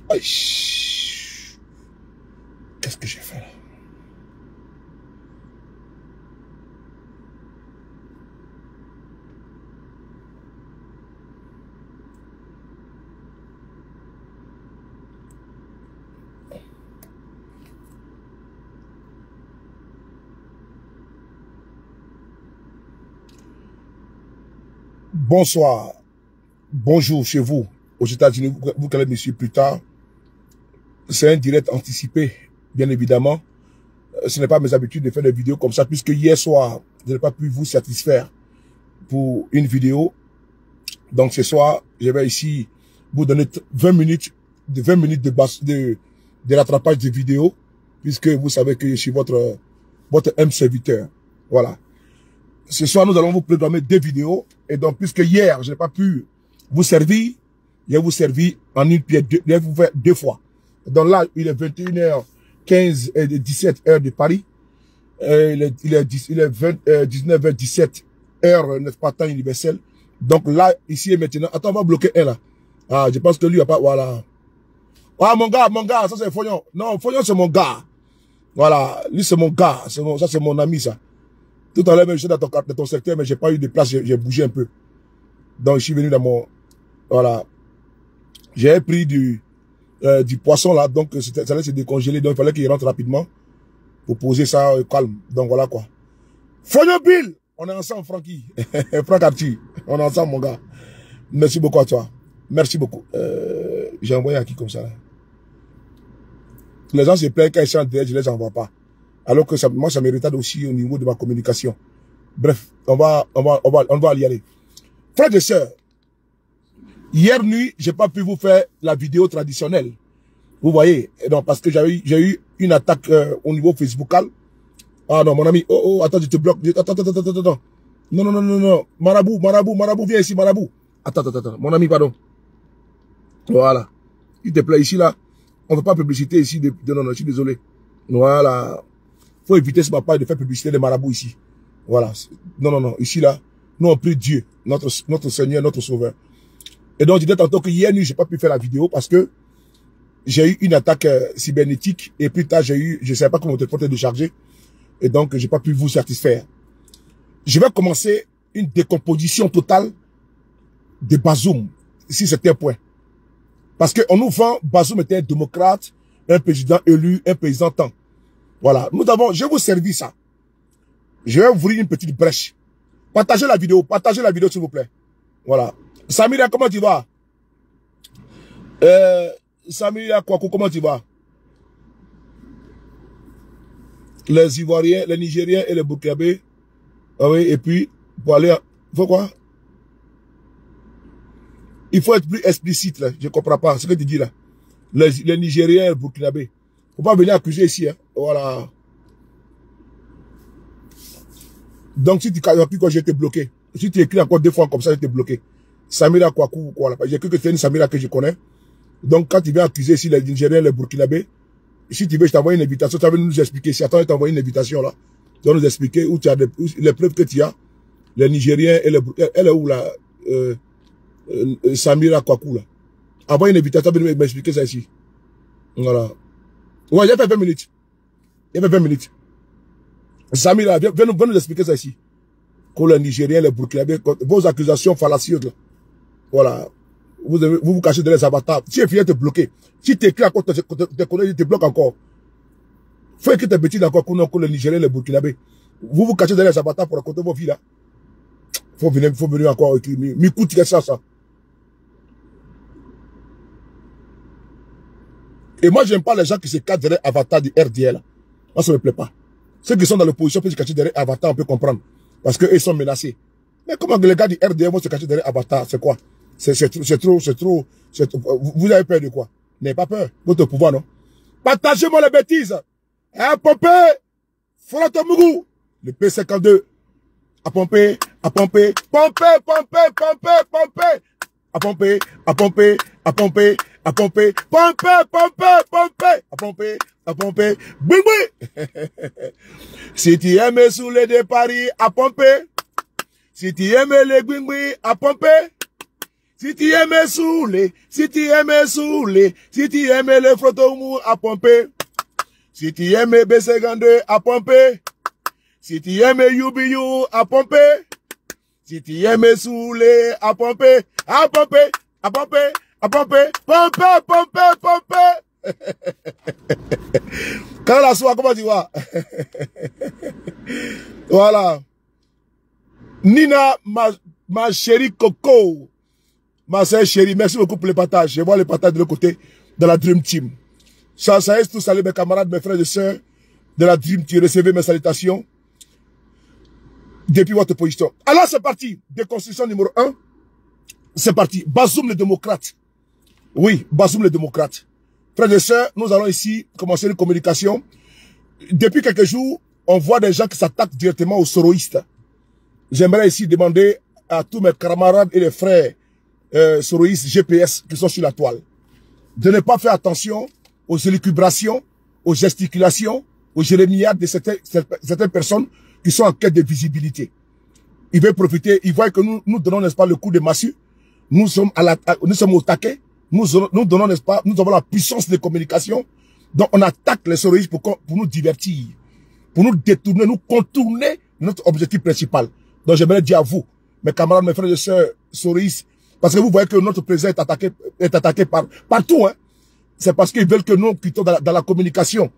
Aïe. Qu'est-ce que j'ai fait là? Bonsoir, bonjour chez vous, aux États-Unis, vous allez me suivre plus tard. C'est un direct anticipé, bien évidemment. Ce n'est pas mes habitudes de faire des vidéos comme ça, puisque hier soir, je n'ai pas pu vous satisfaire pour une vidéo. Donc ce soir, je vais ici vous donner 20 minutes de rattrapage de vidéos, puisque vous savez que je suis votre M serviteur. Voilà. Ce soir, nous allons vous programmer 2 vidéos. Et donc, puisque hier, je n'ai pas pu vous servir, je vais vous servir en une pièce, je vais vous faire 2 fois. Donc là, il est 21h15 et 17 heures de Paris. Il est 19h17 heure, n'est-ce pas, temps universel. Donc là, ici et maintenant, attends, on va bloquer un là. Ah, je pense que lui, il n'y a pas, voilà. Ah, mon gars, ça c'est Fognon. Non, Fognon c'est mon gars. Voilà, lui c'est mon gars, ça c'est mon ami ça. Tout à l'heure, je suis dans ton secteur, mais j'ai pas eu de place, j'ai bougé un peu. Donc, je suis venu dans mon... Voilà. J'ai pris du poisson là, donc ça allait se décongeler, donc il fallait qu'il rentre rapidement pour poser ça calme. Donc, voilà quoi. Fognon Bill, on est ensemble, Francky. Franck Arthur, on est ensemble, mon gars. Merci beaucoup à toi. Merci beaucoup. J'ai envoyé à qui comme ça là? Les gens se plaignent quand ils sont en direct, je les envoie pas. Alors que ça, moi, ça me retarde aussi au niveau de ma communication. Bref, on va y aller. Frères et sœurs, hier nuit, j'ai pas pu vous faire la vidéo traditionnelle. Vous voyez? Et donc, parce que j'ai eu une attaque au niveau facebookal. Ah non, mon ami, attends, je te bloque. Attends. Non. Marabout, viens ici, marabout. Attends, mon ami, pardon. Voilà. Il te plaît, ici, là. On ne fait pas publicité ici. Non, je suis désolé. Voilà. Faut éviter ce matin de faire publicité des marabouts ici. Voilà. Non. Ici, là, nous on prie Dieu, notre Seigneur, notre Sauveur. Et donc, je disais tantôt que hier nuit, j'ai pas pu faire la vidéo parce que j'ai eu une attaque cybernétique et plus tard, je savais pas comment mon téléphone était déchargé. Et donc, j'ai pas pu vous satisfaire. Je vais commencer une décomposition totale de Bazoum, si c'était un point. Parce qu'on nous vend, Bazoum était un démocrate, un président élu, un président temps. Voilà, je vais vous servir ça. Je vais ouvrir une petite brèche. Partagez la vidéo s'il vous plaît. Voilà. Samira, comment tu vas? Samira Kwaku, comment tu vas? Les Ivoiriens, les Nigériens et les Burkinabés. Ah oui, et puis, pour aller, faut quoi? Il faut être plus explicite, là. Je comprends pas ce que tu dis, là. Les Nigériens et les Burkinabés. Faut pas venir accuser ici, hein. Voilà. Donc, si tu calcules quand j'ai été bloqué, si tu écris encore 2 fois comme ça, j'ai été bloqué. Samira Kwaku, quoi, j'ai cru que c'est une Samira que je connais. Donc, quand tu viens accuser ici les Nigériens, les Burkinabés, si tu veux, je t'envoie une invitation, tu vas nous expliquer. Si attends, je t'envoie une invitation, là. Tu vas nous expliquer où tu as les preuves que tu as. Les Nigériens et les Burkinabés. Elle est où, là? Samira Kwaku, là. Envoie une invitation, tu vas m'expliquer ça ici. Voilà. Ouais, j'ai fait 20 minutes. Samira, viens nous expliquer ça ici. Que les Nigériens, les Burkinabés, vos accusations fallacieuses, là. Voilà. Vous cachez derrière les avatars. Si tu es te bloquer, si tu écris encore tes collègues, ils te bloquent encore. Faut écrire tes bêtises encore que les Nigériens, les Burkinabés. Vous cachez derrière les avatars pour raconter vos vies, là. Faut venir encore écrire. M'écoute, ça. Et moi, j'aime pas les gens qui se cachent derrière avatar du RDL. Moi, ça me plaît pas. Ceux qui sont dans l'opposition peuvent se cacher derrière avatar, on peut comprendre. Parce qu'eux sont menacés. Mais comment les gars du RDL vont se cacher derrière avatar? C'est quoi? C'est trop. Vous avez peur de quoi? N'ayez pas peur. Votre pouvoir, non? Partagez-moi les bêtises. Hein, Pompé? Frotte-Mougou. Le P52. À pomper. Pompé. À pomper. Boui. Si tu aimes saouler de Paris, à pomper. Si tu aimes les gbingbi, à pomper. si tu aimes saouler, si tu aimes saouler, si tu aimes le frottomou à pomper, si tu aimes Bessegande à pomper, si tu aimes Yubiyu à pomper, si tu aimes saouler à pomper, à pomper, à pomper, à pomper, pomper, pomper, pomper. Quand la soie, comment tu vois? Voilà. Nina, ma chérie Coco, ma sœur chérie, merci beaucoup pour les partages. Je vois les partages de l'autre côté de la Dream Team. Ça est tout, salut mes camarades, mes frères et sœurs de la Dream Team. Recevez mes salutations depuis votre position. Alors c'est parti. Déconstruction numéro 1. C'est parti. Bazoum le démocrate. Oui, Bazoum le démocrate. Frères et sœurs, nous allons ici commencer une communication. Depuis quelques jours, on voit des gens qui s'attaquent directement aux soroïstes. J'aimerais ici demander à tous mes camarades et les frères soroïstes GPS qui sont sur la toile de ne pas faire attention aux élucubrations, aux gesticulations, aux jérémiades de certaines personnes qui sont en quête de visibilité. Ils veulent profiter, ils voient que nous donnons, n'est-ce pas, le coup de massue. Nous sommes au taquet. Nous donnons, n'est-ce pas, nous avons la puissance de communication. Donc, on attaque les soroïstes pour nous divertir, pour nous détourner, nous contourner notre objectif principal. Donc, j'aimerais dire à vous, mes camarades, mes frères et sœurs soroïstes, parce que vous voyez que notre président est attaqué partout, hein. C'est parce qu'ils veulent que nous quittons dans la communication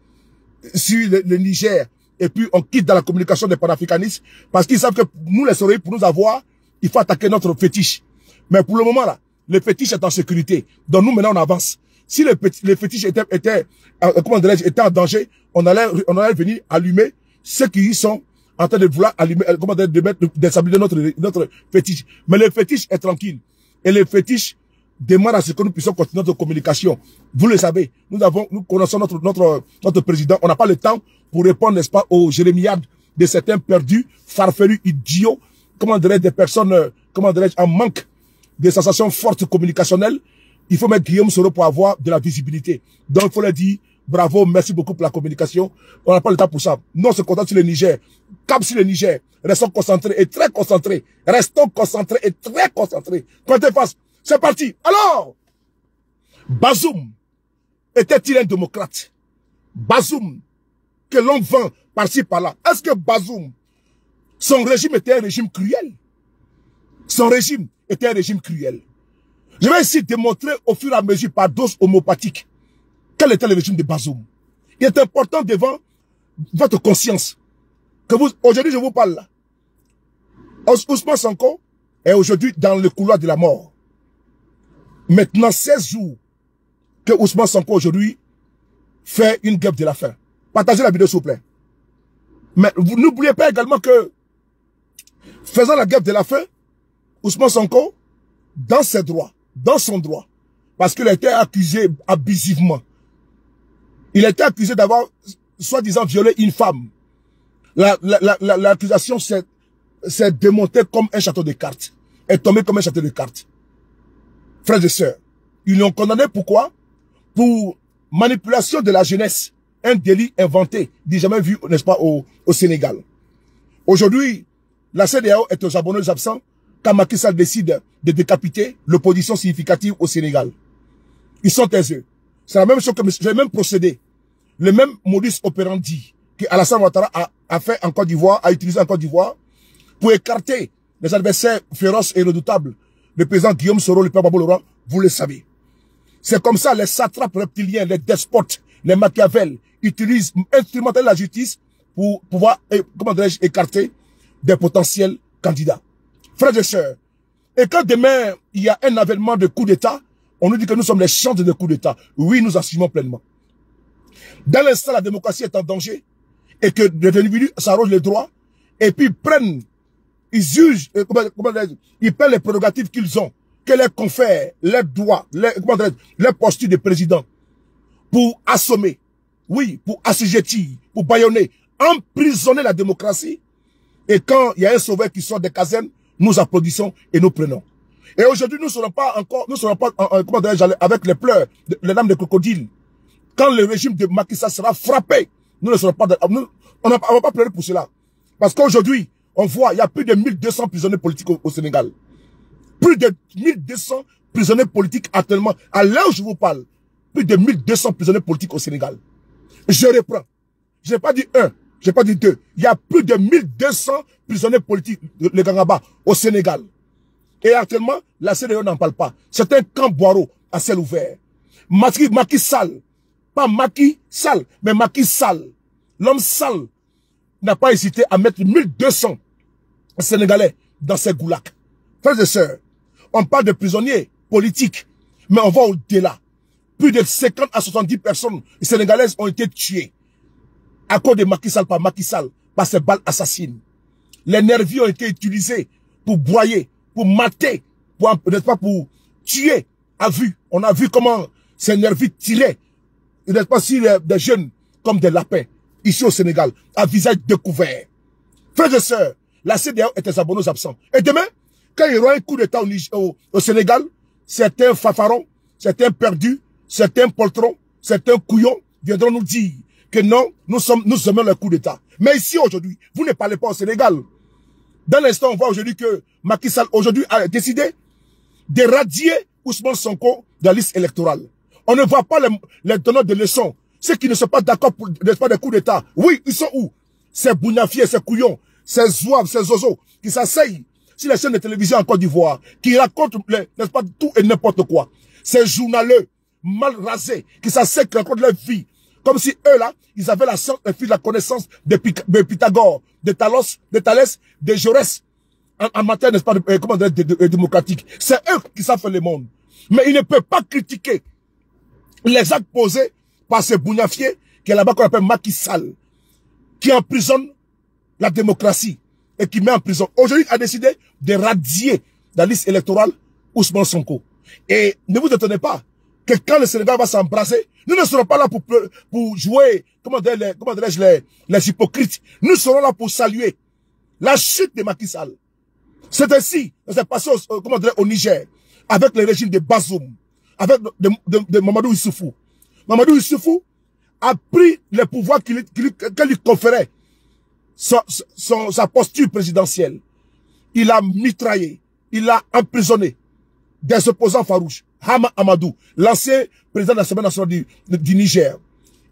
sur le Niger, et puis on quitte dans la communication des panafricanistes, parce qu'ils savent que nous, les soroïstes, pour nous avoir, il faut attaquer notre fétiche. Mais pour le moment, là, le fétiche est en sécurité. Donc nous, maintenant, on avance. Si le fétiche était en danger, on allait venir allumer ceux qui sont en train de vouloir allumer, déstabiliser notre fétiche. Mais le fétiche est tranquille. Et le fétiche demande à ce que nous puissions continuer notre communication. Vous le savez, nous connaissons notre président. On n'a pas le temps pour répondre, n'est-ce pas, aux jérémiades de certains perdus, farfelus, idiots, des personnes, en manque de sensations fortes communicationnelles. Il faut mettre Guillaume Soro pour avoir de la visibilité. Donc, il faut leur dire, bravo, merci beaucoup pour la communication. On n'a pas le temps pour ça. Non, on se concentre sur le Niger. Cap sur le Niger. Restons concentrés et très concentrés. Restons concentrés et très concentrés. Quand t'es face, c'est parti. Alors, Bazoum était-il un démocrate? Bazoum, que l'on vend par-ci par-là. Est-ce que Bazoum, son régime était un régime cruel? Son régime était un régime cruel. Je vais ici démontrer au fur et à mesure par dose homopathique quel était le régime de Bazoum. Il est important devant votre conscience que aujourd'hui je vous parle là. Ousmane Sonko est aujourd'hui dans le couloir de la mort. Maintenant 16 jours que Ousmane Sonko aujourd'hui fait une grève de la faim. Partagez la vidéo s'il vous plaît. Mais vous n'oubliez pas également que faisant la grève de la faim, Ousmane Sonko, dans ses droits, dans son droit, parce qu'il a été accusé abusivement. Il a été accusé d'avoir, soi-disant, violé une femme. L'accusation s'est démontée comme un château de cartes. Est tombée comme un château de cartes. Frères et sœurs, ils l'ont condamné pourquoi? Pour manipulation de la jeunesse. Un délit inventé, dit jamais vu, n'est-ce pas, au Sénégal. Aujourd'hui, la CEDEAO est aux abonnés absents quand Macky Sall décide de décapiter l'opposition significative au Sénégal. Ils sont taiseux. C'est la même chose que le même procédé, le même modus operandi que Alassane Ouattara a fait en Côte d'Ivoire, a utilisé en Côte d'Ivoire pour écarter les adversaires féroces et redoutables. Le président Guillaume Soro, le père Babou Laurent, vous le savez. C'est comme ça les satrapes reptiliens, les despotes, les Machiavel utilisent, instrumentalisent la justice pour pouvoir, écarter des potentiels candidats. Frères et sœurs, et quand demain, il y a un avènement de coup d'État, on nous dit que nous sommes les chantres de coup d'État. Oui, nous assumons pleinement. Dans l'instant, la démocratie est en danger et que les individus s'arrogent les droits et puis ils jugent, ils prennent les prérogatives qu'ils ont, que les confèrent, les droits, les postures de président pour assommer, oui, pour assujettir, pour bâillonner, emprisonner la démocratie. Et quand il y a un sauveur qui sort des casernes, nous applaudissons et nous prenons. Et aujourd'hui, nous ne serons pas encore, avec les pleurs, les larmes de crocodile. Quand le régime de Macky Sall sera frappé, nous ne serons pas, on va pas pleurer pour cela. Parce qu'aujourd'hui, on voit, il y a plus de 1200 prisonniers politiques au Sénégal. Plus de 1200 prisonniers politiques actuellement. À l'heure où je vous parle, plus de 1200 prisonniers politiques au Sénégal. Je reprends. Je n'ai pas dit un, je n'ai pas dit deux. Il y a plus de 1200 prisonniers politiques, les Gangaba, au Sénégal. Et actuellement, la CEDEAO n'en parle pas. C'est un camp Boiro à ciel ouvert. Macky Sall, pas Macky Sall, mais Macky Sall, l'homme sale, n'a pas hésité à mettre 1200 Sénégalais dans ces goulags. Frères et sœurs, on parle de prisonniers politiques, mais on va au-delà. Plus de 50 à 70 personnes sénégalaises ont été tuées à cause de Macky Sall, par ces balles assassines. Les nervis ont été utilisés pour broyer, pour mater, n'est-ce pas, pour tuer à vue. On a vu comment ces nervis tiraient, n'est-ce pas, sur des jeunes comme des lapins, ici au Sénégal, à visage découvert. Frères et sœurs, la CEDEAO est des abonnés absents. Et demain, quand il y aura un coup d'État au Sénégal, certains fanfarons, certains perdus, certains poltrons, certains couillons viendront nous dire que non, nous aimons le coup d'État. Mais ici aujourd'hui, vous ne parlez pas au Sénégal. Dans l'instant, on voit aujourd'hui que Macky Sall aujourd'hui a décidé de radier Ousmane Sonko de la liste électorale. On ne voit pas les donneurs de leçons. Ceux qui ne sont pas d'accord pour des coups d'État. Oui, ils sont où? Ces bougnafiers, ces couillons, ces zouaves, ces zozos qui s'asseyent sur les chaînes de télévision en Côte d'Ivoire, qui racontent, n'est-ce pas, tout et n'importe quoi. Ces journaleux mal rasés qui s'asseyent, qui racontent leur vie. Comme si eux là, ils avaient la science, la connaissance de Pythagore, de Thalès, de Jaurès, en matière, n'est-ce pas, de démocratique. C'est eux qui savent faire le monde. Mais ils ne peuvent pas critiquer les actes posés par ces bougnafiers qui est là-bas qu'on appelle Macky Sall, qui emprisonne la démocratie et qui met en prison. Aujourd'hui, a décidé de radier la liste électorale Ousmane Sonko. Et ne vous étonnez pas que quand le Sénégal va s'embrasser, nous ne serons pas là pour jouer, comment dirais-je, les hypocrites. Nous serons là pour saluer la chute de Macky Sall. C'est ainsi, ça s'est passé au Niger, avec le régime de Bazoum, avec de Mamadou Issoufou. Mamadou Issoufou a pris les pouvoirs qu'il lui conférait sa posture présidentielle. Il a mitraillé, il a emprisonné des opposants farouches. Hama Amadou, l'ancien président de l'Assemblée nationale du Niger.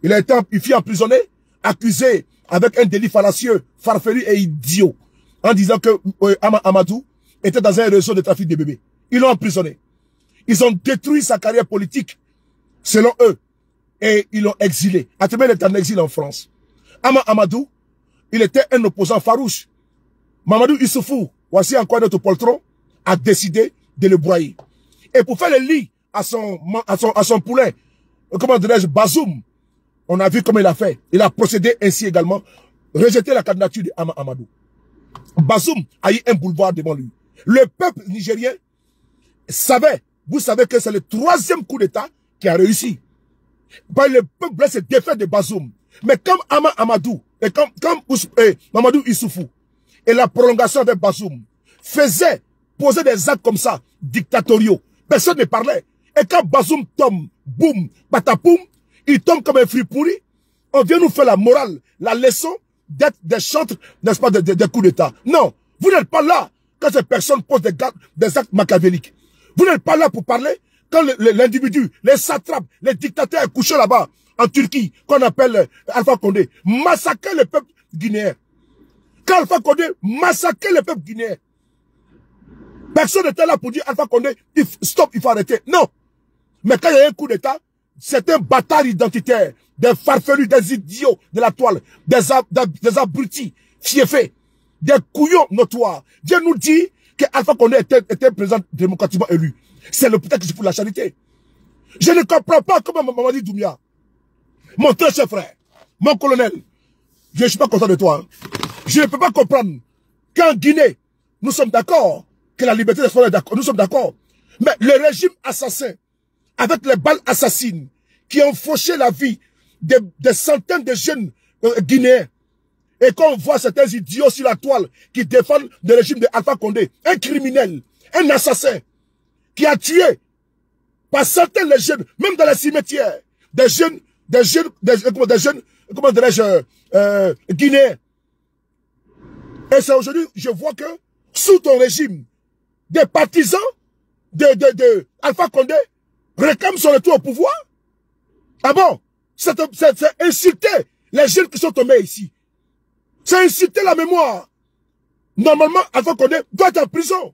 Il fut emprisonné, accusé avec un délit fallacieux, farfelu et idiot, en disant que Hama Amadou était dans un réseau de trafic de bébés. Ils l'ont emprisonné. Ils ont détruit sa carrière politique, selon eux, et ils l'ont exilé. Actuellement, il est en exil en France. Hama Amadou, il était un opposant farouche. Mamadou Issoufou, voici encore notre poltron, a décidé de le broyer. Et pour faire le lit à son poulet, comment dirais-je, Bazoum, on a vu comment il a fait. Il a procédé ainsi également, rejeter la candidature de Hama Amadou. Bazoum a eu un boulevard devant lui. Le peuple nigérien savait, vous savez que c'est le 3e coup d'État qui a réussi. Le peuple s'est défait de Bazoum. Mais comme Hama Amadou, et comme Mamadou Issoufou, et la prolongation avec Bazoum, posaient des actes comme ça, dictatoriaux, personne ne parlait. Et quand Bazoum tombe, boum, patapoum, il tombe comme un fruit pourri, on vient nous faire la morale, la leçon d'être des chantres, n'est-ce pas, des coups d'État. Non, vous n'êtes pas là quand ces personnes posent des actes machiavéliques. Vous n'êtes pas là pour parler quand l'individu, les satrapes, les dictateurs couchés là-bas, en Turquie, qu'on appelle Alpha Condé, massacrer le peuple guinéen. Quand Alpha Condé massacrait le peuple guinéen, personne n'était là pour dire Alpha Condé, stop, il faut arrêter. Non. Mais quand il y a un coup d'État, c'est un bâtard identitaire, des farfelus, des idiots de la toile, des abrutis, fiefés, des couillons notoires. Dieu nous dit que Alpha Condé était président démocratiquement élu. C'est le peut-être que je fous la charité. Je ne comprends pas comment Mamadi Doumbia, mon très cher frère, mon colonel, je ne suis pas content de toi. Hein. Je ne peux pas comprendre qu'en Guinée, nous sommes d'accord que la liberté d'expression est d'accord. Nous sommes d'accord. Mais le régime assassin, avec les balles assassines, qui ont fauché la vie des centaines de jeunes guinéens, et qu'on voit certains idiots sur la toile qui défendent le régime de Alpha Condé, un criminel, un assassin, qui a tué par centaines de jeunes, même dans les cimetières, des jeunes, comment dirais-je, guinéens. Et c'est aujourd'hui, je vois que, sous ton régime, des partisans de Alpha Condé réclame son retour au pouvoir? Ah bon? C'est insulter les jeunes qui sont tombés ici. C'est insulter la mémoire. Normalement, Alpha Condé doit être en prison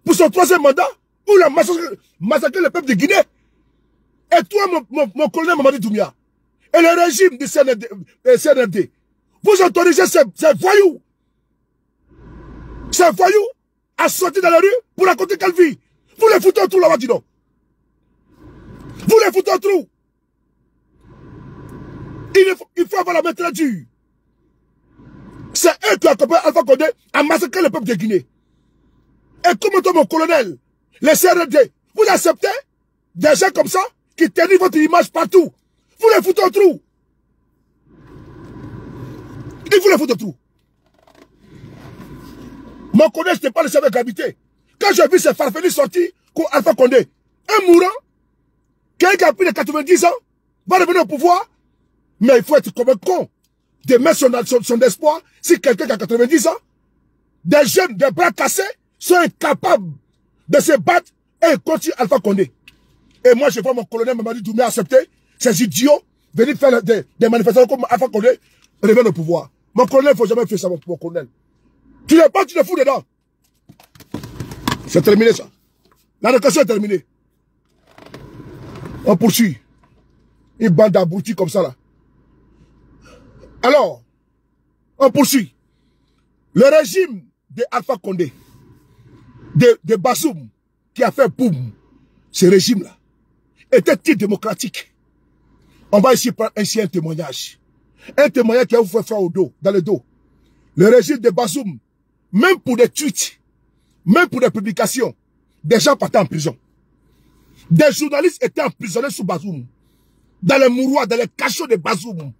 pour son 3e mandat ou la massacrer le peuple de Guinée. Et toi, mon colonel Mamadi Doumbia, et le régime du CNRD, vous autorisez ces voyous, à sortir dans la rue pour raconter quelle vie? Vous les foutez en trou là-bas, dis donc. Vous les foutez en trou. Il faut avoir la main très dure. C'est eux qui accompagnent Alpha Condé à massacrer le peuple de Guinée. Et comment toi, mon colonel, les CNRD, vous acceptez des gens comme ça qui tiennent votre image partout? Vous les foutez en trou. Il faut les foutre en trou. Mon colonel, je n'ai pas laissé avec gravité. Quand j'ai vu ces farfelus sortis, Alpha Condé, un mourant, quelqu'un qui a plus de 90 ans, va revenir au pouvoir, mais il faut être comme un con de mettre son espoir si quelqu'un qui a 90 ans, des jeunes, des bras cassés, sont incapables de se battre et continuer Alpha Condé. Et moi, je vois mon colonel Mamadi Doumbia accepter ces idiots venir faire des manifestations comme Alpha Condé reviennent au pouvoir. Mon colonel, il ne faut jamais faire ça, mon colonel. Tu n'es pas, tu te fous dedans. C'est terminé ça. La récréation est terminée. On poursuit. Une bande d'abrutis comme ça là. Alors, on poursuit. Le régime de Alpha Condé, de Bazoum, qui a fait boum, ce régime-là, était-il démocratique? On va ici prendre un témoignage. Un témoignage qui a vous fait faire au dos, dans le dos. Le régime de Bazoum, même pour des tweets, même pour des publications, des gens partaient en prison. Des journalistes étaient emprisonnés sous Bazoum. Dans les mouroirs, dans les cachots de Bazoum.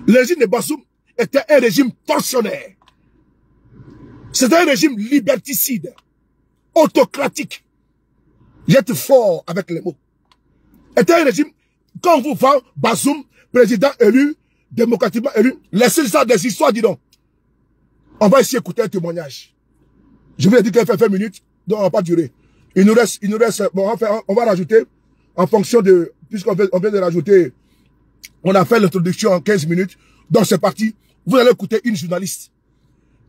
Le régime de Bazoum était un régime tortionnaire. C'était un régime liberticide, autocratique. J'étais fort avec les mots. C'était un régime, quand on vous vend Bazoum, président élu, démocratiquement élu, laissez ça des histoires, dis donc. On va ici écouter un témoignage. Je vous ai dit qu'il fait 20 minutes, donc on ne va pas durer. Il nous reste, bon, on va rajouter, en fonction de, puisqu'on vient de rajouter, on a fait l'introduction en 15 minutes, donc c'est parti. Vous allez écouter une journaliste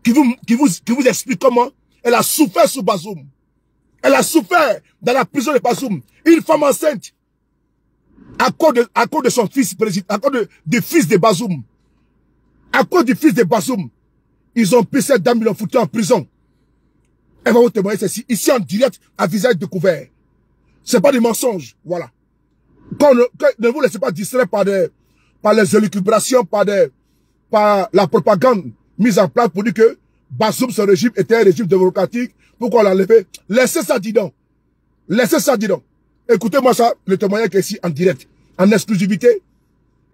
qui vous explique comment elle a souffert sous Bazoum. Elle a souffert dans la prison de Bazoum. Une femme enceinte, à cause de son fils président, à cause du fils de Bazoum. À cause du fils de Bazoum, ils ont pris cette dame, ils l'ont foutue en prison. Elle va vous témoigner ceci, ici en direct, à visage découvert. C'est pas des mensonges, voilà. Ne vous laissez pas distraire par les élucubrations, par la propagande mise en place pour dire que Bazoum, ce régime, était un régime démocratique. Pourquoi l'a enlevé? Laissez ça, dis donc. Laissez ça, dis donc. Écoutez-moi ça, le témoignage qui est ici en direct, en exclusivité.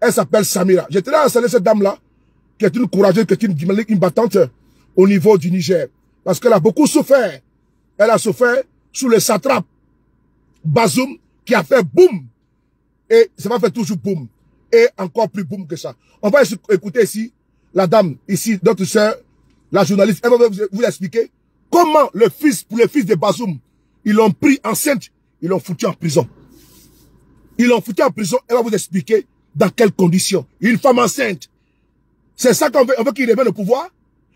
Elle s'appelle Samira. Je tenais à saluer cette dame-là, qui est une courageuse, qui est une battante au niveau du Niger. Parce qu'elle a beaucoup souffert. Elle a souffert sous le satrape Bazoum, qui a fait boum. Et ça va faire toujours boum. Et encore plus boum que ça. On va écouter ici la dame, ici, notre sœur, la journaliste. Elle va vous expliquer comment pour le fils de Bazoum, ils l'ont pris enceinte, ils l'ont foutu en prison. Ils l'ont foutu en prison. Elle va vous expliquer dans quelles conditions. Une femme enceinte. C'est ça qu'on veut, on veut qu'ils reviennent au pouvoir.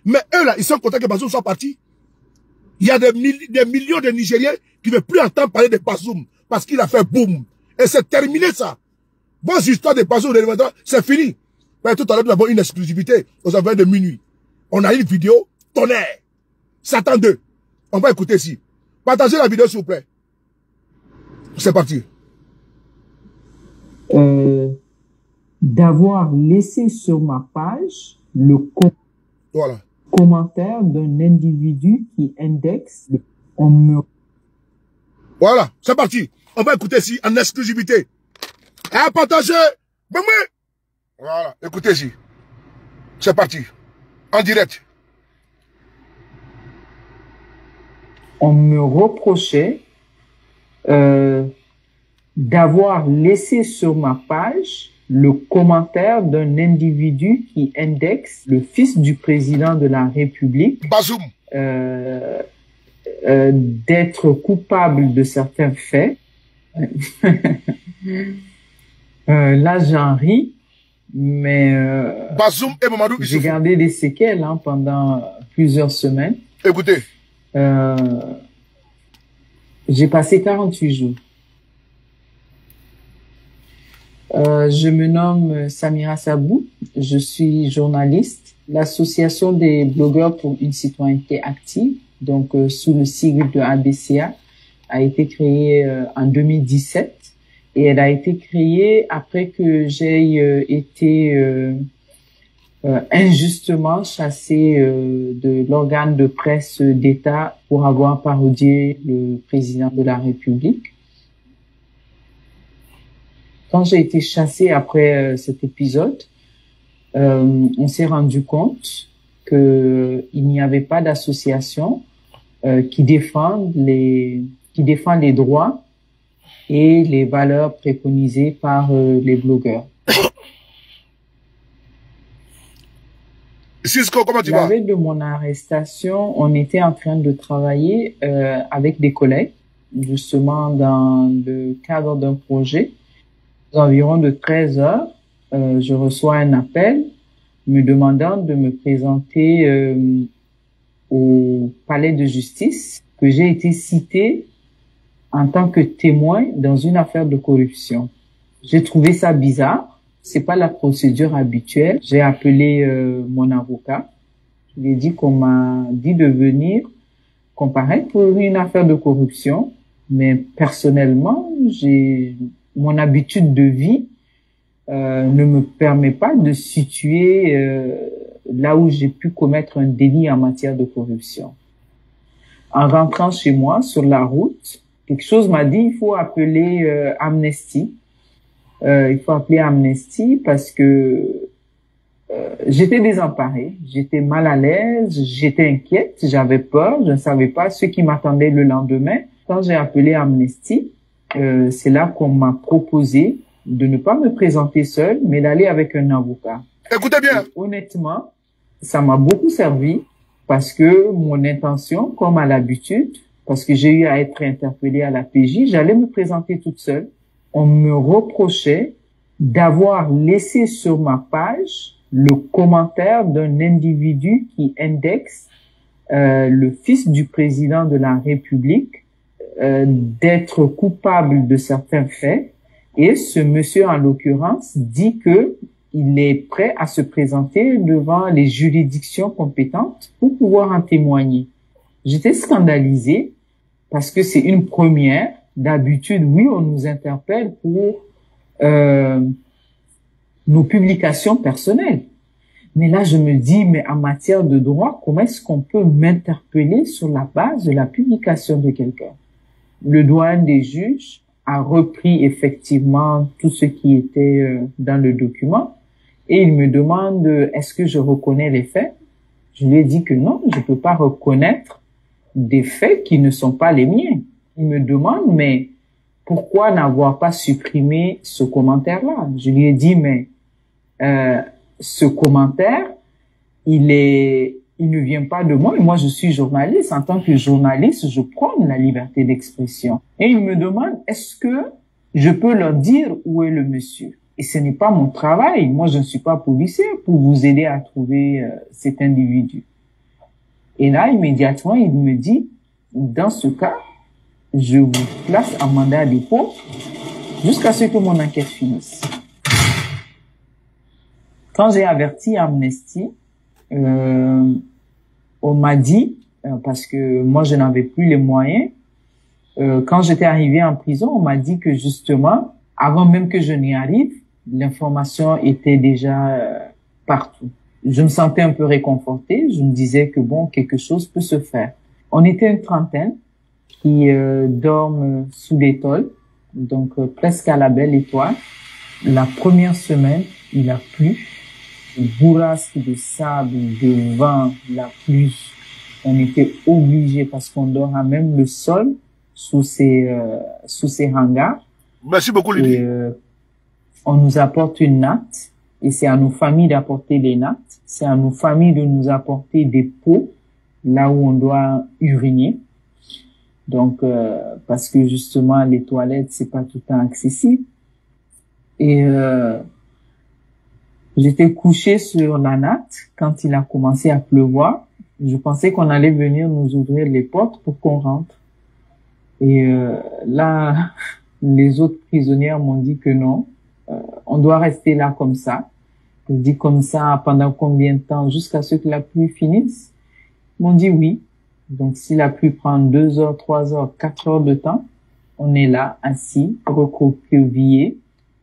Mais eux là, ils sont contents que Bazoum soit parti. Il y a des millions de Nigériens qui ne veulent plus entendre parler de Bazoum parce qu'il a fait boum. Et c'est terminé ça. Vos histoires de Bazoum, c'est fini. Mais tout à l'heure, nous avons une exclusivité aux environs de minuit. On a une vidéo, tonnerre. Satan 2. On va écouter ici. Partagez la vidéo s'il vous plaît. C'est parti. D'avoir laissé sur ma page le commentaire d'un individu qui indexe on me... Voilà, c'est parti. On va écouter ici en exclusivité. À partager. Voilà, écoutez ici. C'est parti. En direct. On me reprochait d'avoir laissé sur ma page le commentaire d'un individu qui indexe le fils du président de la République. Bazoum. d'être coupable de certains faits. Là, j'en ris, mais Bazoum et Mamadou j'ai Issoufou. gardé des séquelles pendant plusieurs semaines. Écoutez. J'ai passé 48 jours. Je me nomme Samira Sabou, je suis journaliste. L'Association des blogueurs pour une citoyenneté active, donc sous le sigle de ABCA, a été créée en 2017 et elle a été créée après que j'ai été injustement chassée de l'organe de presse d'État pour avoir parodié le président de la République. Quand j'ai été chassée après cet épisode, on s'est rendu compte qu'il n'y avait pas d'association qui défend les droits et les valeurs préconisées par les blogueurs. Cisco, comment tu vas? La veille de mon arrestation, on était en train de travailler avec des collègues, justement dans le cadre d'un projet. Environ de 13 heures, je reçois un appel me demandant de me présenter au palais de justice, que j'ai été citée en tant que témoin dans une affaire de corruption. J'ai trouvé ça bizarre. C'est pas la procédure habituelle. J'ai appelé mon avocat. Je lui ai dit qu'on m'a dit de venir comparaître pour une affaire de corruption. Mais personnellement, mon habitude de vie ne me permet pas de situer là où j'ai pu commettre un délit en matière de corruption. En rentrant chez moi, sur la route, quelque chose m'a dit, il faut appeler Amnesty. Il faut appeler Amnesty parce que j'étais désemparée, j'étais mal à l'aise, j'étais inquiète, j'avais peur, je ne savais pas ce qui m'attendait le lendemain. Quand j'ai appelé Amnesty, c'est là qu'on m'a proposé de ne pas me présenter seule, mais d'aller avec un avocat. Écoutez bien. Et honnêtement, ça m'a beaucoup servi parce que mon intention, comme à l'habitude, parce que j'ai eu à être interpellée à la PJ, j'allais me présenter toute seule. On me reprochait d'avoir laissé sur ma page le commentaire d'un individu qui indexe le fils du président de la République d'être coupable de certains faits. Et ce monsieur, en l'occurrence, dit que il est prêt à se présenter devant les juridictions compétentes pour pouvoir en témoigner. J'étais scandalisée parce que c'est une première. D'habitude, oui, on nous interpelle pour nos publications personnelles. Mais là, je me dis, mais en matière de droit, comment est-ce qu'on peut m'interpeller sur la base de la publication de quelqu'un? Le doyen des juges a repris effectivement tout ce qui était dans le document et il me demande est-ce que je reconnais les faits? Je lui ai dit que non, je ne peux pas reconnaître des faits qui ne sont pas les miens. Il me demande mais pourquoi n'avoir pas supprimé ce commentaire-là? Je lui ai dit mais ce commentaire, il ne vient pas de moi. Et moi, je suis journaliste. En tant que journaliste, je prône la liberté d'expression. Et il me demande, est-ce que je peux leur dire où est le monsieur? Et ce n'est pas mon travail. Moi, je ne suis pas policier pour vous aider à trouver cet individu. Et là, immédiatement, il me dit, dans ce cas, je vous place en mandat à dépôt jusqu'à ce que mon enquête finisse. Quand j'ai averti Amnesty, on m'a dit, parce que moi je n'avais plus les moyens, quand j'étais arrivée en prison, on m'a dit que justement, avant même que je n'y arrive, l'information était déjà partout. Je me sentais un peu réconfortée, je me disais que bon, quelque chose peut se faire. On était une trentaine qui dorment sous des tôles, donc presque à la belle étoile. La première semaine, il a plu. Bourrasque de sable, de vent, la pluie. On était obligés parce qu'on dort à même le sol sous ces hangars. Merci beaucoup, Lydie. Et on nous apporte une natte et c'est à nos familles d'apporter les nattes. C'est à nos familles de nous apporter des pots là où on doit uriner. Donc, parce que justement, les toilettes, c'est pas tout le temps accessible. Et j'étais couchée sur la natte quand il a commencé à pleuvoir. Je pensais qu'on allait venir nous ouvrir les portes pour qu'on rentre. Et là, les autres prisonnières m'ont dit que non, on doit rester là comme ça. Je dis comme ça pendant combien de temps? Jusqu'à ce que la pluie finisse. Ils m'ont dit oui. Donc si la pluie prend 2 heures, 3 heures, 4 heures de temps, on est là, assis, recroquevillés.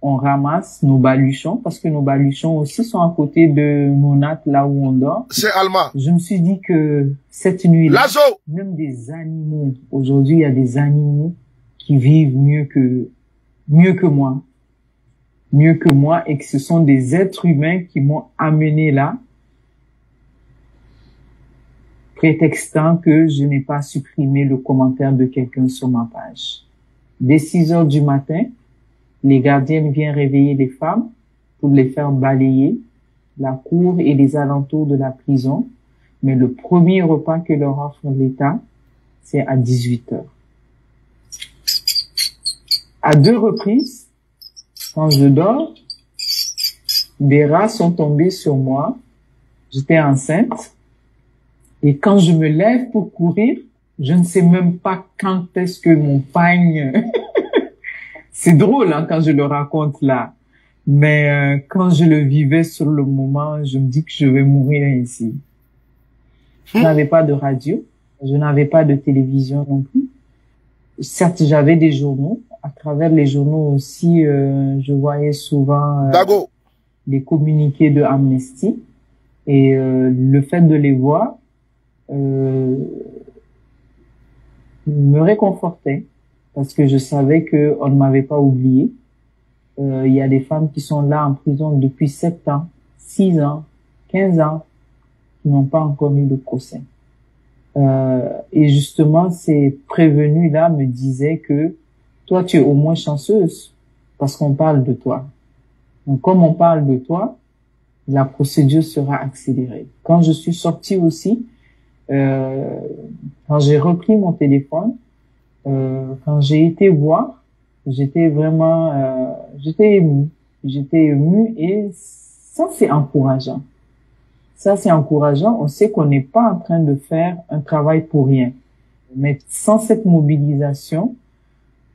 On ramasse nos baluchons, parce que nos baluchons aussi sont à côté de nos nattes là où on dort. C'est allemand. Je me suis dit que cette nuit-là, Lazo! même des animaux, aujourd'hui il y a des animaux qui vivent mieux que moi, et que ce sont des êtres humains qui m'ont amené là, prétextant que je n'ai pas supprimé le commentaire de quelqu'un sur ma page. Dès 6 heures du matin, les gardiennes viennent réveiller les femmes pour les faire balayer la cour et les alentours de la prison. Mais le premier repas que leur offre l'État, c'est à 18 heures. À 2 reprises, quand je dors, des rats sont tombés sur moi. J'étais enceinte. Et quand je me lève pour courir, je ne sais même pas quand est-ce que mon pagne... C'est drôle hein, quand je le raconte là. Mais quand je le vivais sur le moment, je me dis que je vais mourir ici. Je n'avais pas de radio. Je n'avais pas de télévision non plus. Certes, j'avais des journaux. À travers les journaux aussi, je voyais souvent les communiqués de Amnesty. Et le fait de les voir me réconfortait. Parce que je savais que on ne m'avait pas oublié. Il y a des femmes qui sont là en prison depuis 7 ans, 6 ans, 15 ans, qui n'ont pas encore eu de procès. Et justement, ces prévenus-là me disaient que toi, tu es au moins chanceuse parce qu'on parle de toi. Donc, comme on parle de toi, la procédure sera accélérée. Quand je suis sortie aussi, quand j'ai repris mon téléphone, quand j'ai été voir, j'étais vraiment, j'étais émue et ça c'est encourageant. Ça c'est encourageant. On sait qu'on n'est pas en train de faire un travail pour rien. Mais sans cette mobilisation,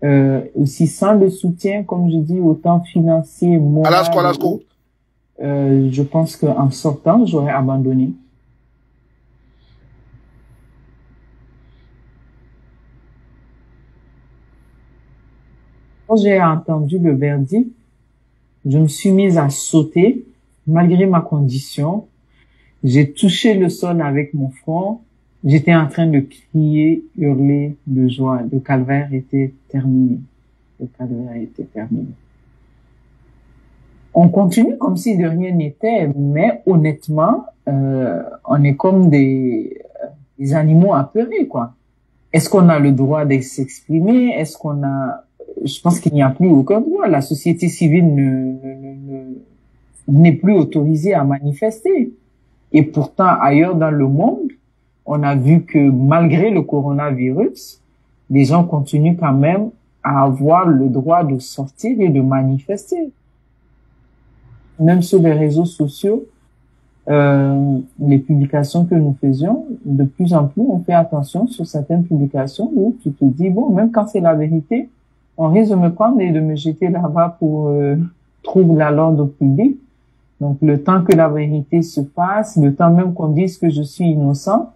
aussi sans le soutien, comme je dis, autant financier, moral, je pense qu'en sortant, j'aurais abandonné. Quand j'ai entendu le verdict, je me suis mise à sauter, malgré ma condition. J'ai touché le sol avec mon front. J'étais en train de crier, hurler de joie. Le calvaire était terminé. Le calvaire était terminé. On continue comme si de rien n'était, mais honnêtement, on est comme des animaux apeurés, quoi. Est-ce qu'on a le droit de s'exprimer? Est-ce qu'on a... Je pense qu'il n'y a plus aucun droit. La société civile n'est plus autorisée à manifester. Et pourtant, ailleurs dans le monde, on a vu que malgré le coronavirus, les gens continuent quand même à avoir le droit de sortir et de manifester. Même sur les réseaux sociaux, les publications que nous faisions, de plus en plus, on fait attention sur certaines publications où tu te dis, bon, même quand c'est la vérité, on risque de me prendre et de me jeter là-bas pour trouble à l'ordre public. Donc, le temps que la vérité se passe, le temps même qu'on dise que je suis innocent,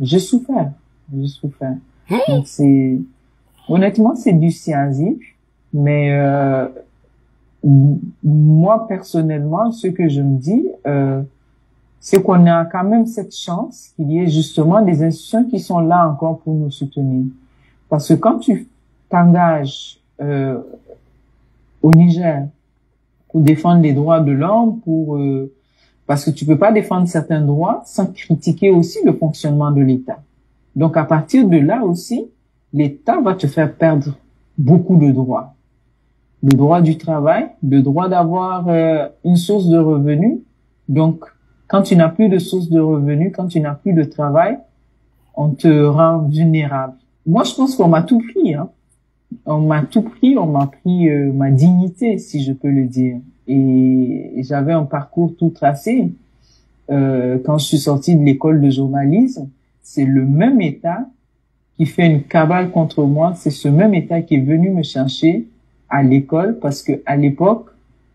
j'ai souffert. J'ai souffert. Donc, honnêtement, c'est du dissuasif, mais moi, personnellement, ce que je me dis, c'est qu'on a quand même cette chance qu'il y ait justement des institutions qui sont là encore pour nous soutenir. Parce que quand tu t'engages au Niger pour défendre les droits de l'homme, parce que tu peux pas défendre certains droits sans critiquer aussi le fonctionnement de l'État. Donc à partir de là aussi, l'État va te faire perdre beaucoup de droits. Le droit du travail, le droit d'avoir une source de revenus. Donc quand tu n'as plus de source de revenus, quand tu n'as plus de travail, on te rend vulnérable. Moi, je pense qu'on m'a tout pris, hein. On m'a tout pris, on m'a pris ma dignité, si je peux le dire. Et j'avais un parcours tout tracé. Quand je suis sortie de l'école de journalisme, c'est le même État qui fait une cabale contre moi. C'est ce même État qui est venu me chercher à l'école parce que à l'époque,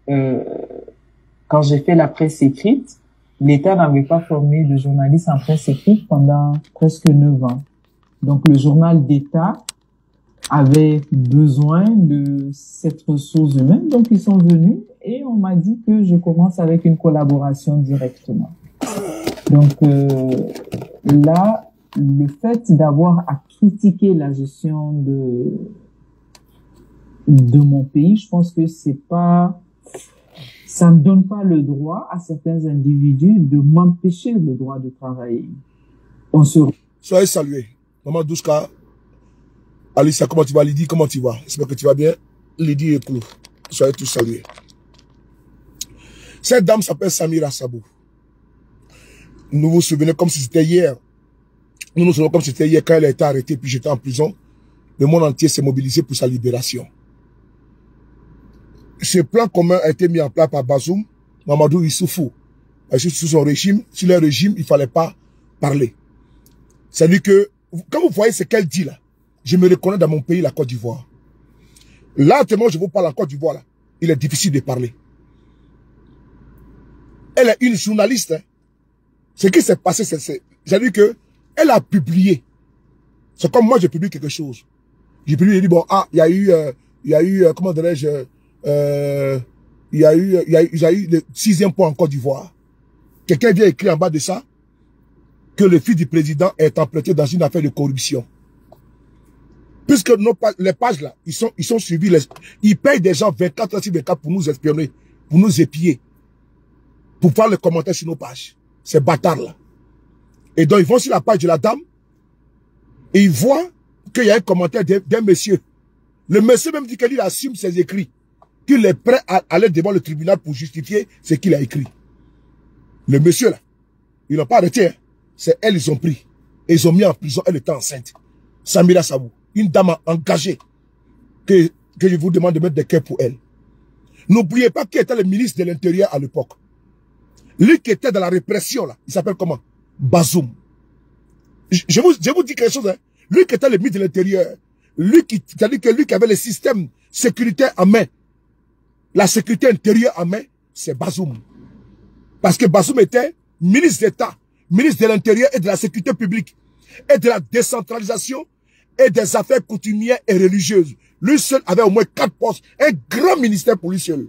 quand j'ai fait la presse écrite, l'État n'avait pas formé de journalistes en presse écrite pendant presque 9 ans. Donc le journal d'État avait besoin de cette ressource humaine, donc ils sont venus et on m'a dit que je commence avec une collaboration directement. Donc là, le fait d'avoir à critiquer la gestion de mon pays, je pense que ça ne donne pas le droit à certains individus de m'empêcher le droit de travailler. Soyez salués. Maman Douska, Alicia, comment tu vas? Lydie, comment tu vas? J'espère que tu vas bien. Lydie et Clou, soyez tous salués. Cette dame s'appelle Samira Sabou. Nous vous souvenez comme si c'était hier. Nous nous souvenons comme si c'était hier quand elle a été arrêtée puis j'étais en prison. Le monde entier s'est mobilisé pour sa libération. Ce plan commun a été mis en place par Bazoum, Mamadou Issoufou. Sous son régime, sur leur régime, il ne fallait pas parler. C'est-à-dire que, quand vous voyez ce qu'elle dit là, je me reconnais dans mon pays, la Côte d'Ivoire. Là, tellement je vous parle en Côte d'Ivoire, là, il est difficile de parler. Elle est une journaliste. Hein. Ce qui s'est passé, c'est-à-dire que elle a publié. C'est comme moi, j'ai publié quelque chose. J'ai publié, j'ai dit, bon, ah, il y a eu, comment dirais-je, il y a eu le 6e point en Côte d'Ivoire. Quelqu'un vient écrire en bas de ça que le fils du président est impliqué dans une affaire de corruption. Puisque les pages là, ils sont suivis, ils payent des gens 24 heures sur 24 pour nous espionner, pour nous épier, pour faire les commentaires sur nos pages. Ces bâtards là. Et donc ils vont sur la page de la dame et ils voient qu'il y a un commentaire d'un monsieur. Le monsieur même dit qu'il assume ses écrits, qu'il est prêt à aller devant le tribunal pour justifier ce qu'il a écrit. Le monsieur là, ils l'ont pas arrêté. Hein. C'est elle, ils ont pris. Et ils ont mis en prison, elle était enceinte. Samira Sabou, une dame engagée, que je vous demande de mettre des cœurs pour elle. N'oubliez pas qui était le ministre de l'Intérieur à l'époque. Lui qui était dans la répression là, il s'appelle comment? Bazoum. Je vous dis quelque chose, hein. Lui qui était le ministre de l'Intérieur, c'est-à-dire que lui qui avait le système sécuritaire en main, la sécurité intérieure en main, c'est Bazoum. Parce que Bazoum était ministre d'État, ministre de l'Intérieur et de la sécurité publique, et de la décentralisation et des affaires coutumières et religieuses. Lui seul avait au moins 4 postes, un grand ministère pour lui seul.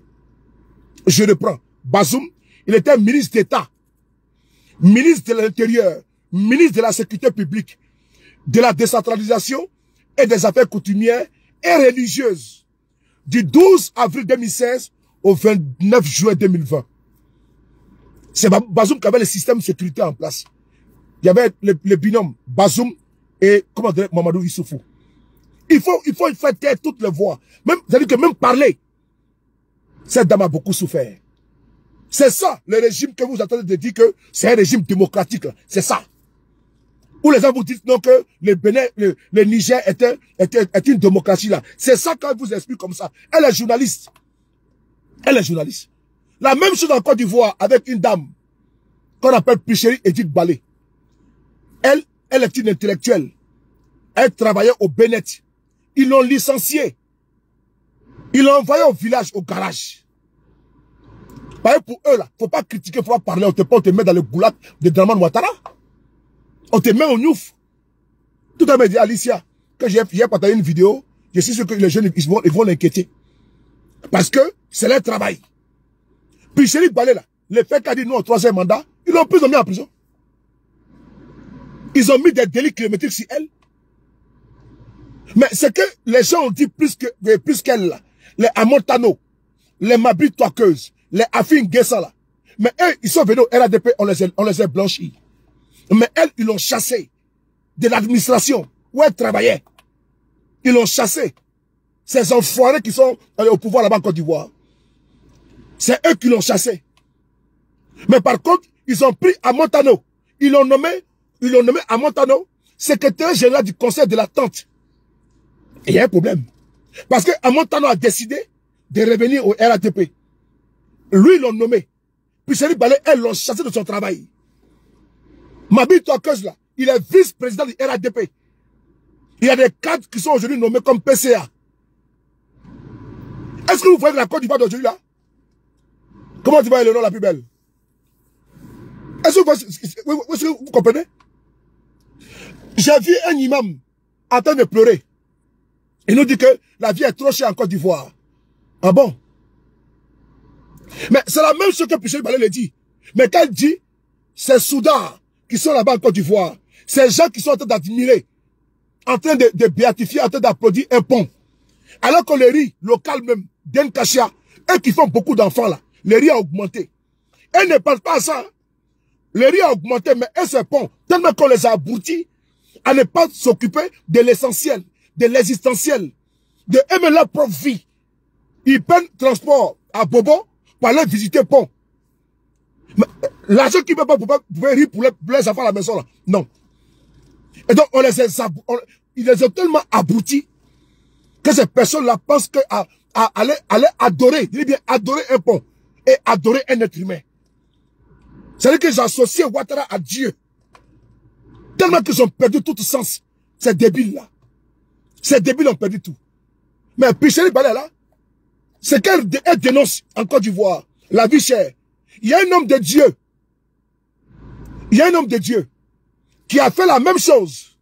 Je reprends. Bazoum, il était ministre d'État, ministre de l'Intérieur, ministre de la sécurité publique, de la décentralisation et des affaires coutumières et religieuses. Du 12 avril 2016 au 29 juin 2020. C'est Bazoum qui avait le système sécuritaire en place. Il y avait le binôme Bazoum et, comment dire, Mamadou Issoufou. Il faut faire taire toutes les voix. C'est-à-dire que même parler, cette dame a beaucoup souffert. C'est ça, le régime que vous attendez de dire que c'est un régime démocratique. C'est ça. Où les gens vous disent non que le Bénin, le Niger est une démocratie là. C'est ça quand vous explique comme ça. Elle est journaliste. Elle est journaliste. La même chose en Côte d'Ivoire avec une dame qu'on appelle Picheri Edith Balé. Elle est une intellectuelle. Elle travaillait au Bénin. Ils l'ont licenciée. Ils l'ont envoyée au village, au garage. Pour eux là, faut pas critiquer, faut pas parler. On te met dans le goulag de Draman Ouattara. On te met au Niouf. Tout à l'heure, dit Alicia, que j'ai partagé une vidéo, je suis sûr que les jeunes, ils vont l'inquiéter. Parce que c'est leur travail. Puis Chéri Balé là, le fait qu'a dit non au 3e mandat, ils l'ont mis en prison. Ils ont mis des délits kilométriques sur elle. Mais c'est que les gens ont dit plus qu'elle là. Les Amontano, les Mabri Toqueuses, les Afin Guessa là. Mais eux, ils sont venus au RADP, on les a blanchis. Mais elles, ils l'ont chassé de l'administration où elle travaillait. Ils l'ont chassé. Ces enfoirés qui sont au pouvoir là-bas en Côte d'Ivoire. C'est eux qui l'ont chassé. Mais par contre, ils ont pris Amontano. Ils l'ont nommé Amontano secrétaire général du conseil de la tente Et il y a un problème. Parce que Montano a décidé de revenir au RATP. Lui, ils l'ont nommé. Puis Chérif Balé, elles l'ont chassé de son travail. Mabi Toakeuse, là, il est vice-président du RATP. Il y a des cadres qui sont aujourd'hui nommés comme PCA. Est-ce que vous voyez la Côte d'Ivoire d'aujourd'hui, là? Comment tu vois le nom la plus belle? Est-ce que vous comprenez? J'ai vu un imam en train de pleurer. Il nous dit que la vie est trop chère en Côte d'Ivoire. Ah bon? Mais c'est la même chose que Pichel Balé le dit. Mais quand il dit, ces Soudards qui sont là-bas en Côte d'Ivoire, ces gens qui sont en train d'admirer, en train de béatifier, en train d'applaudir un pont. Alors que le riz local même, d'Enkachia, eux qui font beaucoup d'enfants là, le riz a augmenté. Elles ne pensent pas à ça. Le riz a augmenté, mais eux, ce pont, tellement qu'on les a abrutis, à ne pas s'occuper de l'essentiel, de l'existentiel, de aimer leur propre vie. Ils prennent transport à Bobo pour aller visiter pont. L'argent qu'ils ne peuvent pas pouvoir rire pour les enfants à la maison là. Non. Et donc, ils les ont tellement abrutis que ces personnes-là pensent qu'à aller adorer, il dit bien adorer un pont et adorer un être humain. C'est-à-dire que j'associe Ouattara à Dieu. Tellement qu'ils ont perdu tout sens. Ces débiles-là. Ces débiles ont perdu tout. Mais Pichel Balé là, c'est qu'elle dénonce en Côte d'Ivoire la vie chère. Il y a un homme de Dieu. Il y a un homme de Dieu qui a fait la même chose.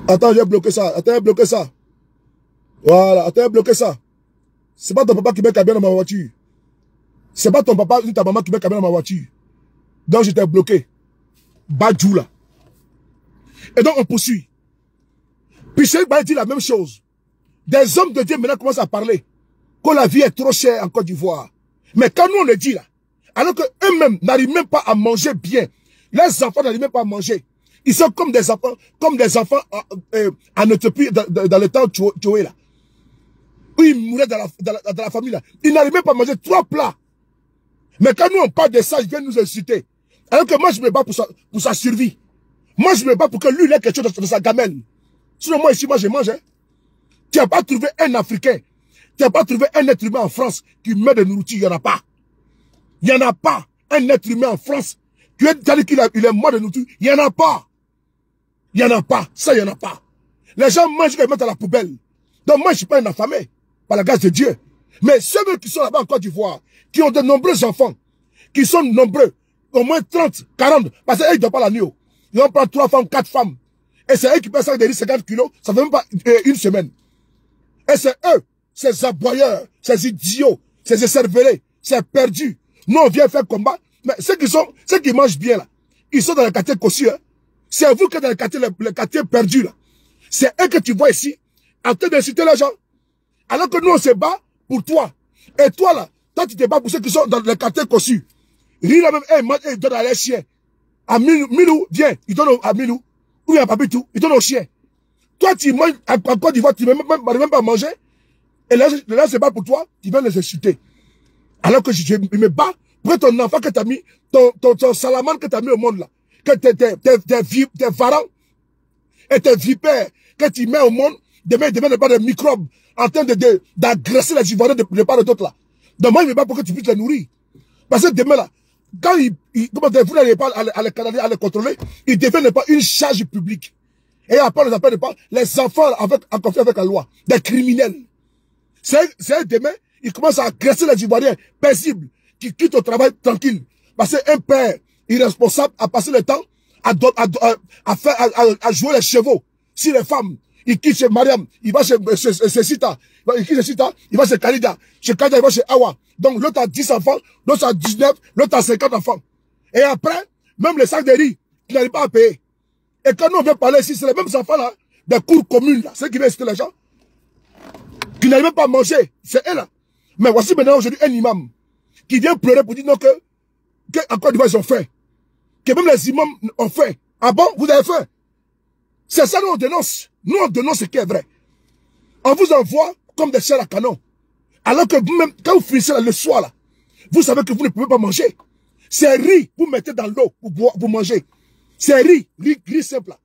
Attends, j'ai bloqué ça. Attends, j'ai bloqué ça. Voilà, attends, j'ai bloqué ça. C'est pas ton papa qui met cabine dans ma voiture. C'est pas ton papa ni ta maman qui met cabine dans ma voiture. Donc j'étais bloqué. Badjou là. Et donc on poursuit. Puis Cheikh Baye dit la même chose. Des hommes de Dieu maintenant commencent à parler que la vie est trop chère en Côte d'Ivoire. Mais quand nous on le dit là, alors qu'eux-mêmes n'arrivent même pas à manger bien, les enfants n'arrivent même pas à manger. Ils sont comme des enfants en Éthiopie dans le temps Tchoué là. Où ils mouraient dans la famille là. Ils n'arrivent même pas à manger 3 plats. Mais quand nous on parle de ça, ils viennent nous insulter. Alors que moi je me bats pour sa survie. Moi je me bats pour que lui il ait quelque chose dans sa gamelle. Sinon moi ici, moi je mange. Hein. Tu n'as pas trouvé un Africain. Tu n'as pas trouvé un être humain en France qui met de nourriture. Il n'y en a pas. Il n'y en a pas. Un être humain en France qui dit qu'il est mort de nourriture. Il n'y en a pas. Il n'y en a pas. Ça, il n'y en a pas. Les gens mangent et mettent à la poubelle. Donc moi, je ne suis pas un affamé par la grâce de Dieu. Mais ceux qui sont là-bas en Côte d'Ivoire, qui ont de nombreux enfants, qui sont nombreux, au moins 30, 40, parce qu'ils ne donnent pas la nuit. Ils vont prendre 3 femmes, 4 femmes. Et c'est eux qui pèsent des 50 kilos, ça ne fait même pas une semaine. Et c'est eux, ces aboyeurs, ces idiots, ces écervelés, ces perdus. Nous, on vient faire combat. Mais ceux qui mangent bien, là, ils sont dans le quartier Kossu. Hein. C'est vous qui êtes dans le quartier perdu, là. C'est eux que tu vois ici, en train d'insulter les gens. Alors que nous, on se bat pour toi. Et toi, là, toi, tu te bats pour ceux qui sont dans le quartier Kossu. Rire même, ils donnent à les chiens. À Milou, viens, ils donnent à Milou. Ou à Papitou, ils donnent aux chiens. Toi, tu manges, en Côte d'Ivoire, tu ne peux même pas manger. Et là, se bat pour toi, tu viens les insulter. Alors que je me bats pour ton enfant que tu as mis, ton salamandre que tu as mis au monde là. Que tes parents et tes vipères que tu mets au monde, demain, ne pas de microbes en train d'agresser les Ivoiriens de part et d'autre là. Donc moi, je me bats pour que tu puisses les nourrir. Parce que demain là, quand vous n'arrivez pas à les canaliser, à les contrôler, ils deviennent pas une charge publique. Et après, les appelle pas les enfants en conflit avec la loi, des criminels. C'est demain, ils commencent à agresser les Ivoiriens paisibles, qui quittent au travail tranquille. Parce qu'un père irresponsable a passé le temps à jouer les chevaux. Si les femmes, il quitte chez Mariam, il va chez Sita, il quitte chez Sita, il va chez Kalida. Chez Kalida, il va chez Awa. Donc l'autre a 10 enfants, l'autre a 19, l'autre a 50 enfants. Et après, même les sacs de riz, il n'arrive pas à payer. Et quand nous on vient parler ici, c'est les mêmes enfants là, des cours communes là, ceux qui viennent citer les gens, qui n'arrivent même pas à manger, c'est eux là. Mais voici maintenant aujourd'hui un imam qui vient pleurer pour dire non que encore du moins ils ont faim. Que même les imams ont faim. Ah bon, vous avez faim? C'est ça nous on dénonce. Nous on dénonce ce qui est vrai. On vous envoie comme des chairs à canon. Alors que vous-même, quand vous finissez là, le soir là, vous savez que vous ne pouvez pas manger. C'est riz, vous mettez dans l'eau pour manger. C'est riz simple là.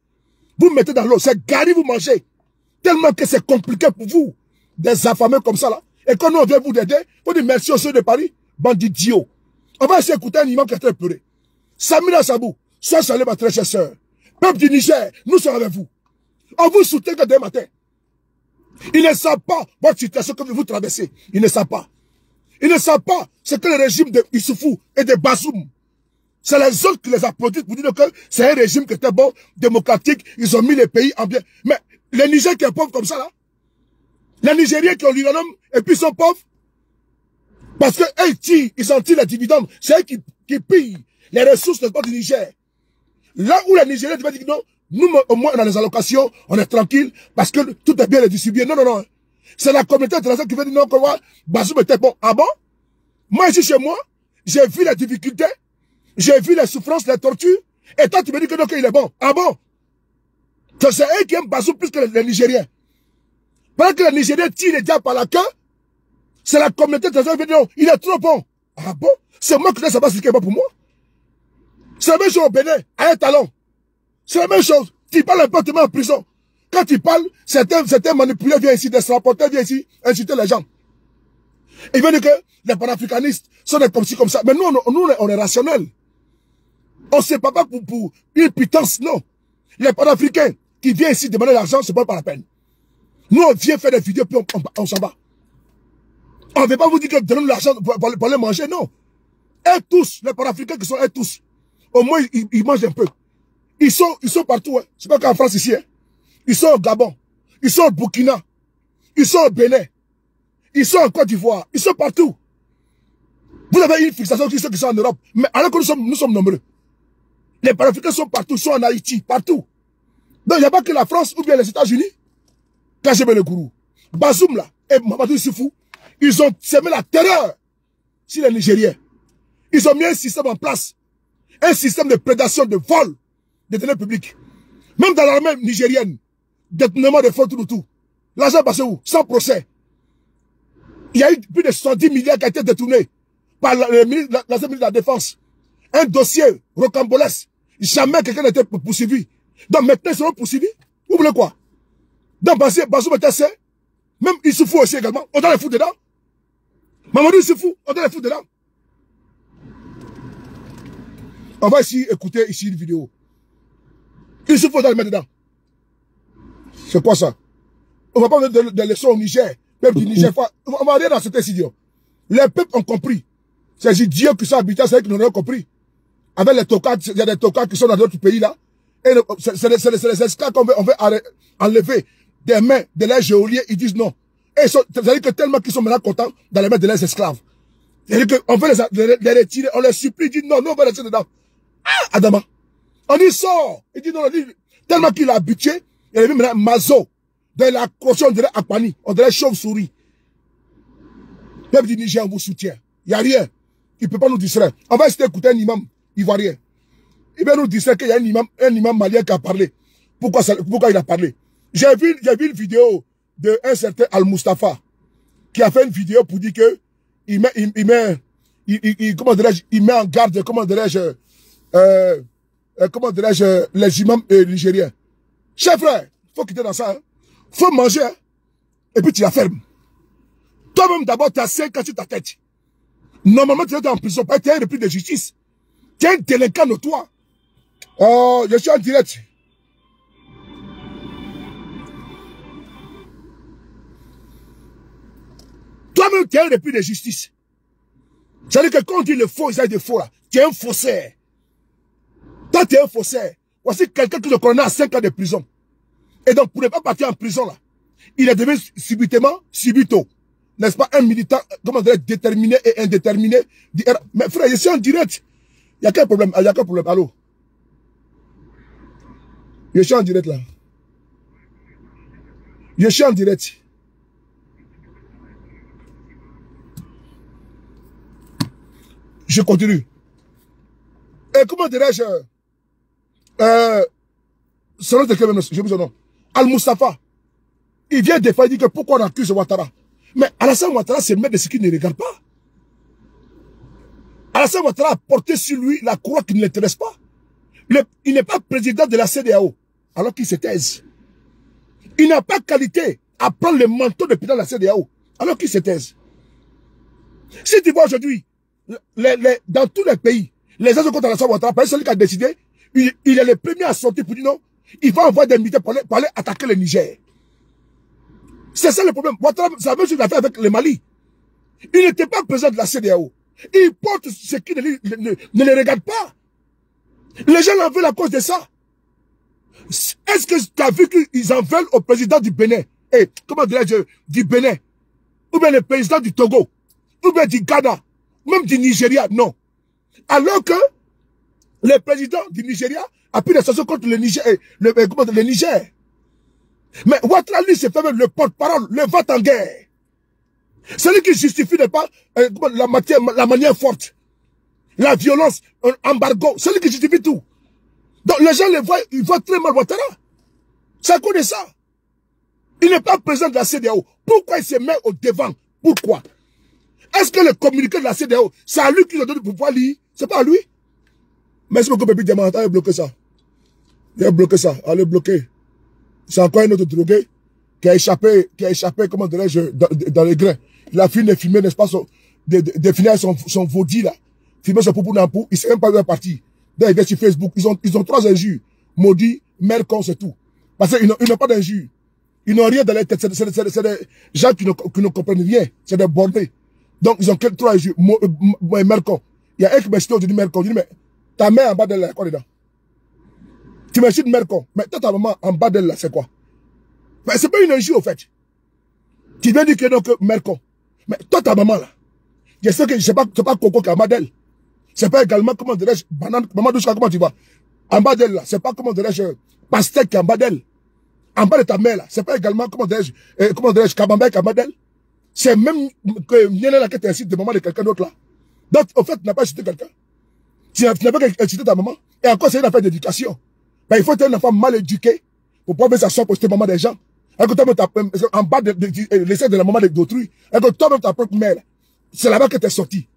Vous mettez dans l'eau, c'est gari vous mangez. Tellement que c'est compliqué pour vous, des affamés comme ça, là. Et quand nous, on vient vous aider, vous dites merci aux ceux de Paris, bande d'idiots. On va essayer d'écouter un imam qui est très pleuré. Samina Sabou, sois salué, ma très chère sœur. Peuple du Niger, nous sommes avec vous. On vous soutient que demain matin. Ils ne savent pas votre situation que vous traversez. Ils ne savent pas. Ils ne savent pas ce que le régime de Issoufou et de Bazoum. C'est les autres qui les applaudissent pour dire que c'est un régime qui était bon, démocratique. Ils ont mis les pays en bien. Mais les Nigériens qui sont pauvres comme ça, là. Les Nigériens qui ont l'uranium et puis sont pauvres. Parce que ils en tirent les dividendes. C'est eux qui pillent les ressources du Niger. Là où les Nigériens disent que non, nous au moins on a les allocations, on est tranquille, parce que tout est bien redistribué. Non, non, non. C'est la communauté internationale qui veut dire non, que Bazoum était bon. Ah bon? Moi, ici chez moi, j'ai vu les difficultés, j'ai vu les souffrances, les tortures, et toi tu me dis que non, qu'il est bon. Ah bon? C'est eux qui aiment Bazoum plus que les Nigériens. Pendant que les Nigériens tirent les diables par la queue, c'est la communauté internationale qui veut dire non, il est trop bon. Ah bon? C'est moi qui dois savoir ce qui est bon pour moi. C'est la même chose au Bénin, à un talon. C'est la même chose. Tu parles un peu, tu te mets en prison. Quand tu parles, certains manipulés viennent ici, des rapporteurs viennent ici, inciter les gens. Ils veulent dire que les panafricanistes sont des comme ci, comme ça. Mais nous, on est rationnels. On ne se bat pas pour une pitance, non. Les panafricains qui viennent ici demander l'argent, ce n'est pas la peine. Nous, on vient faire des vidéos, puis on s'en va. On ne veut pas vous dire que donnez-nous l'argent pour les manger, non. Et tous, les panafricains qui sont eux tous, au moins, ils mangent un peu. Ils sont partout. Hein. C'est pas qu'en France ici. Hein. Ils sont au Gabon. Ils sont au Burkina. Ils sont au Bénin. Ils sont en Côte d'Ivoire. Ils sont partout. Vous avez une fixation sur ceux qui sont en Europe. Mais alors que nous sommes nombreux. Les panafricains sont partout. Ils sont en Haïti. Partout. Donc il n'y a pas que la France ou bien les États-Unis. Kagebe le gourou. Bazoum là. Et Mamadou Issoufou. Ils ont semé la terreur sur les Nigériens. Ils ont mis un système en place. Un système de prédation, de vol des données publiques. Même dans l'armée nigérienne, détournement de fonds, tout. L'argent passe où? Sans procès. Il y a eu plus de 70 milliards qui ont été détournés par l'ancien ministre de la Défense. Un dossier rocambolesque. Jamais quelqu'un n'était poursuivi. Donc maintenant, ils seront poursuivis. Vous voulez quoi? Donc Bazoum était assez. Même Issoufou aussi également. On doit les foutre dedans. Mamadou Issoufou, on doit les foutre dedans. On va ici écouter ici une vidéo. Il se faut le mettre dedans. C'est quoi ça? On va pas mettre des leçons au Niger. Peuple du Niger. On va aller dans cet idiots. Les peuples ont compris. Ces idiots qui sont habités, c'est eux qui n'ont rien compris. Avec les tocards, il y a des tocards qui sont dans d'autres pays là. Et c'est les esclaves qu'on veut enlever des mains de leurs geôliers. Ils disent non. Et c'est-à-dire que tellement qu'ils sont maintenant contents dans les mains de leurs esclaves. C'est-à-dire qu'on veut les retirer, on les supplie, ils disent non, nous on va rester dedans. Ah, Adama. On y sort. Il dit non, tellement qu'il a habitué, il a vu maintenant Mazo. Dans la caution, on dirait Akpani, on dirait chauve-souris. Le peuple du Niger, on vous soutient. Il n'y a rien. Il ne peut pas nous distraire. On va essayer d'écouter un imam ivoirien. Il va nous distraire qu'il y a un imam malien qui a parlé. Pourquoi il a parlé? J'ai vu une vidéo d'un certain Al-Mustafa qui a fait une vidéo pour dire que il met en garde, les imams nigériens. Chef frère, faut quitter dans ça. Hein. Faut manger. Hein. Et puis tu la fermes. Toi-même d'abord, tu as 5 ans sur ta tête. Normalement, tu es en prison. Tu es un repris de justice. Tu es un délinquant notoire. Oh, je suis en direct. Toi-même, tu es un repris de justice. C'est-à-dire que quand on dit le faux, il s'agit de faux là. Tu es un faussaire. Toi, tu es un faussaire. Voici quelqu'un que je connais à 5 ans de prison. Et donc, pour ne pas partir en prison là, il est devenu subito. N'est-ce pas, un militant, comment dire, déterminé et indéterminé. Mais frère, je suis en direct. Il y a quel problème? Il y a quel problème? Allô? Je suis en direct là. Je suis en direct. Je continue. Et comment dirais-je? Selon de quel j'ai mis son nom. Al-Mustafa. Il vient défendre, il dit que pourquoi on accuse Ouattara. Mais Alassane Ouattara, c'est le maître de ce qui ne regarde pas. Alassane Ouattara a porté sur lui la croix qui ne l'intéresse pas. Il n'est pas président de la CEDEAO, alors qu'il se taise. Il n'a pas qualité à prendre le manteau de président de la CEDEAO, alors qu'il se taise. Si tu vois aujourd'hui, dans tous les pays, les gens contre Alassane Ouattara, par exemple, celui qui a décidé, il est le premier à sortir pour dire non, il va envoyer des militaires pour aller attaquer le Niger. C'est ça le problème. Ouattara, c'est la même chose qu'il a fait avec le Mali. Il n'était pas président de la CEDEAO. Il porte ce qui ne le regarde pas. Les gens en veulent à cause de ça. Est-ce que tu as vu qu'ils en veulent au président du Bénin? Comment dirais-je? Du Bénin. Ou bien le président du Togo. Ou bien du Ghana. Même du Nigeria. Non. Alors que le président du Nigeria a pris des sanctions contre le Niger. Le Niger. Mais Ouattara, lui, c'est fait même le porte-parole, le vote en guerre. Celui qui justifie de pas la manière forte, la violence, un embargo, celui qui justifie tout. Donc les gens le voient, ils voient très mal Ouattara. C'est à cause de ça. Il n'est pas président de la CEDEAO. Pourquoi il se met au devant? Pourquoi? Est-ce que le communiqué de la CEDEAO, c'est à lui qu'ils ont donné le pouvoir lire? C'est pas à lui? Merci beaucoup, Pépi Diamant. Allez bloquer ça. Allez bloquer ça. Allez bloquer. C'est encore un autre drogué qui a échappé, comment dirais-je, dans les grains. Il a fini de filmer, n'est-ce pas, de finir son vaudit là. Filmer son poupou nampou. Il ne sait même pas où il est parti. Donc, il vient sur Facebook. Ils ont 3 injures. Maudit, Mercon, c'est tout. Parce qu'ils n'ont pas d'injures. Ils n'ont rien dans les têtes. C'est des gens qui ne comprennent rien. C'est des bordés. Donc, ils ont 3 injures. Mercon. Il y a un qui m'a cité aujourd'hui Mercon. Je dis, mais ta mère en bas d'elle, là, quoi dedans? Tu me cites Mercon. Mais toi, ta maman en bas d'elle, là, c'est quoi? Mais c'est pas une injure, au fait. Tu viens dire que donc, Mercon. Mais toi, ta maman, là. Je sais que c'est pas Coco qui est en bas d'elle. C'est pas également, comment dirais-je, banane, maman Douchka, comment tu vas? En bas d'elle, là. C'est pas, comment dirais-je, pastèque qui est en bas d'elle. En bas de ta mère, là. C'est pas également, comment dirais-je, Kabamba qui est en bas d'elle. C'est même que Niena, là, qui t'incite de maman de quelqu'un d'autre, là. Donc, au fait, tu n'as pas incité quelqu'un. Tu n'as pas incité ta maman. Et encore, c'est une affaire d'éducation. Ben, il faut être un enfant mal éduqué pour pouvoir mettre sa soeur pour citer maman des gens. Alors que toi-même, en bas de l'essai de la maman d'autrui, alors que toi-même, ta propre mère, c'est là-bas que tu es sorti.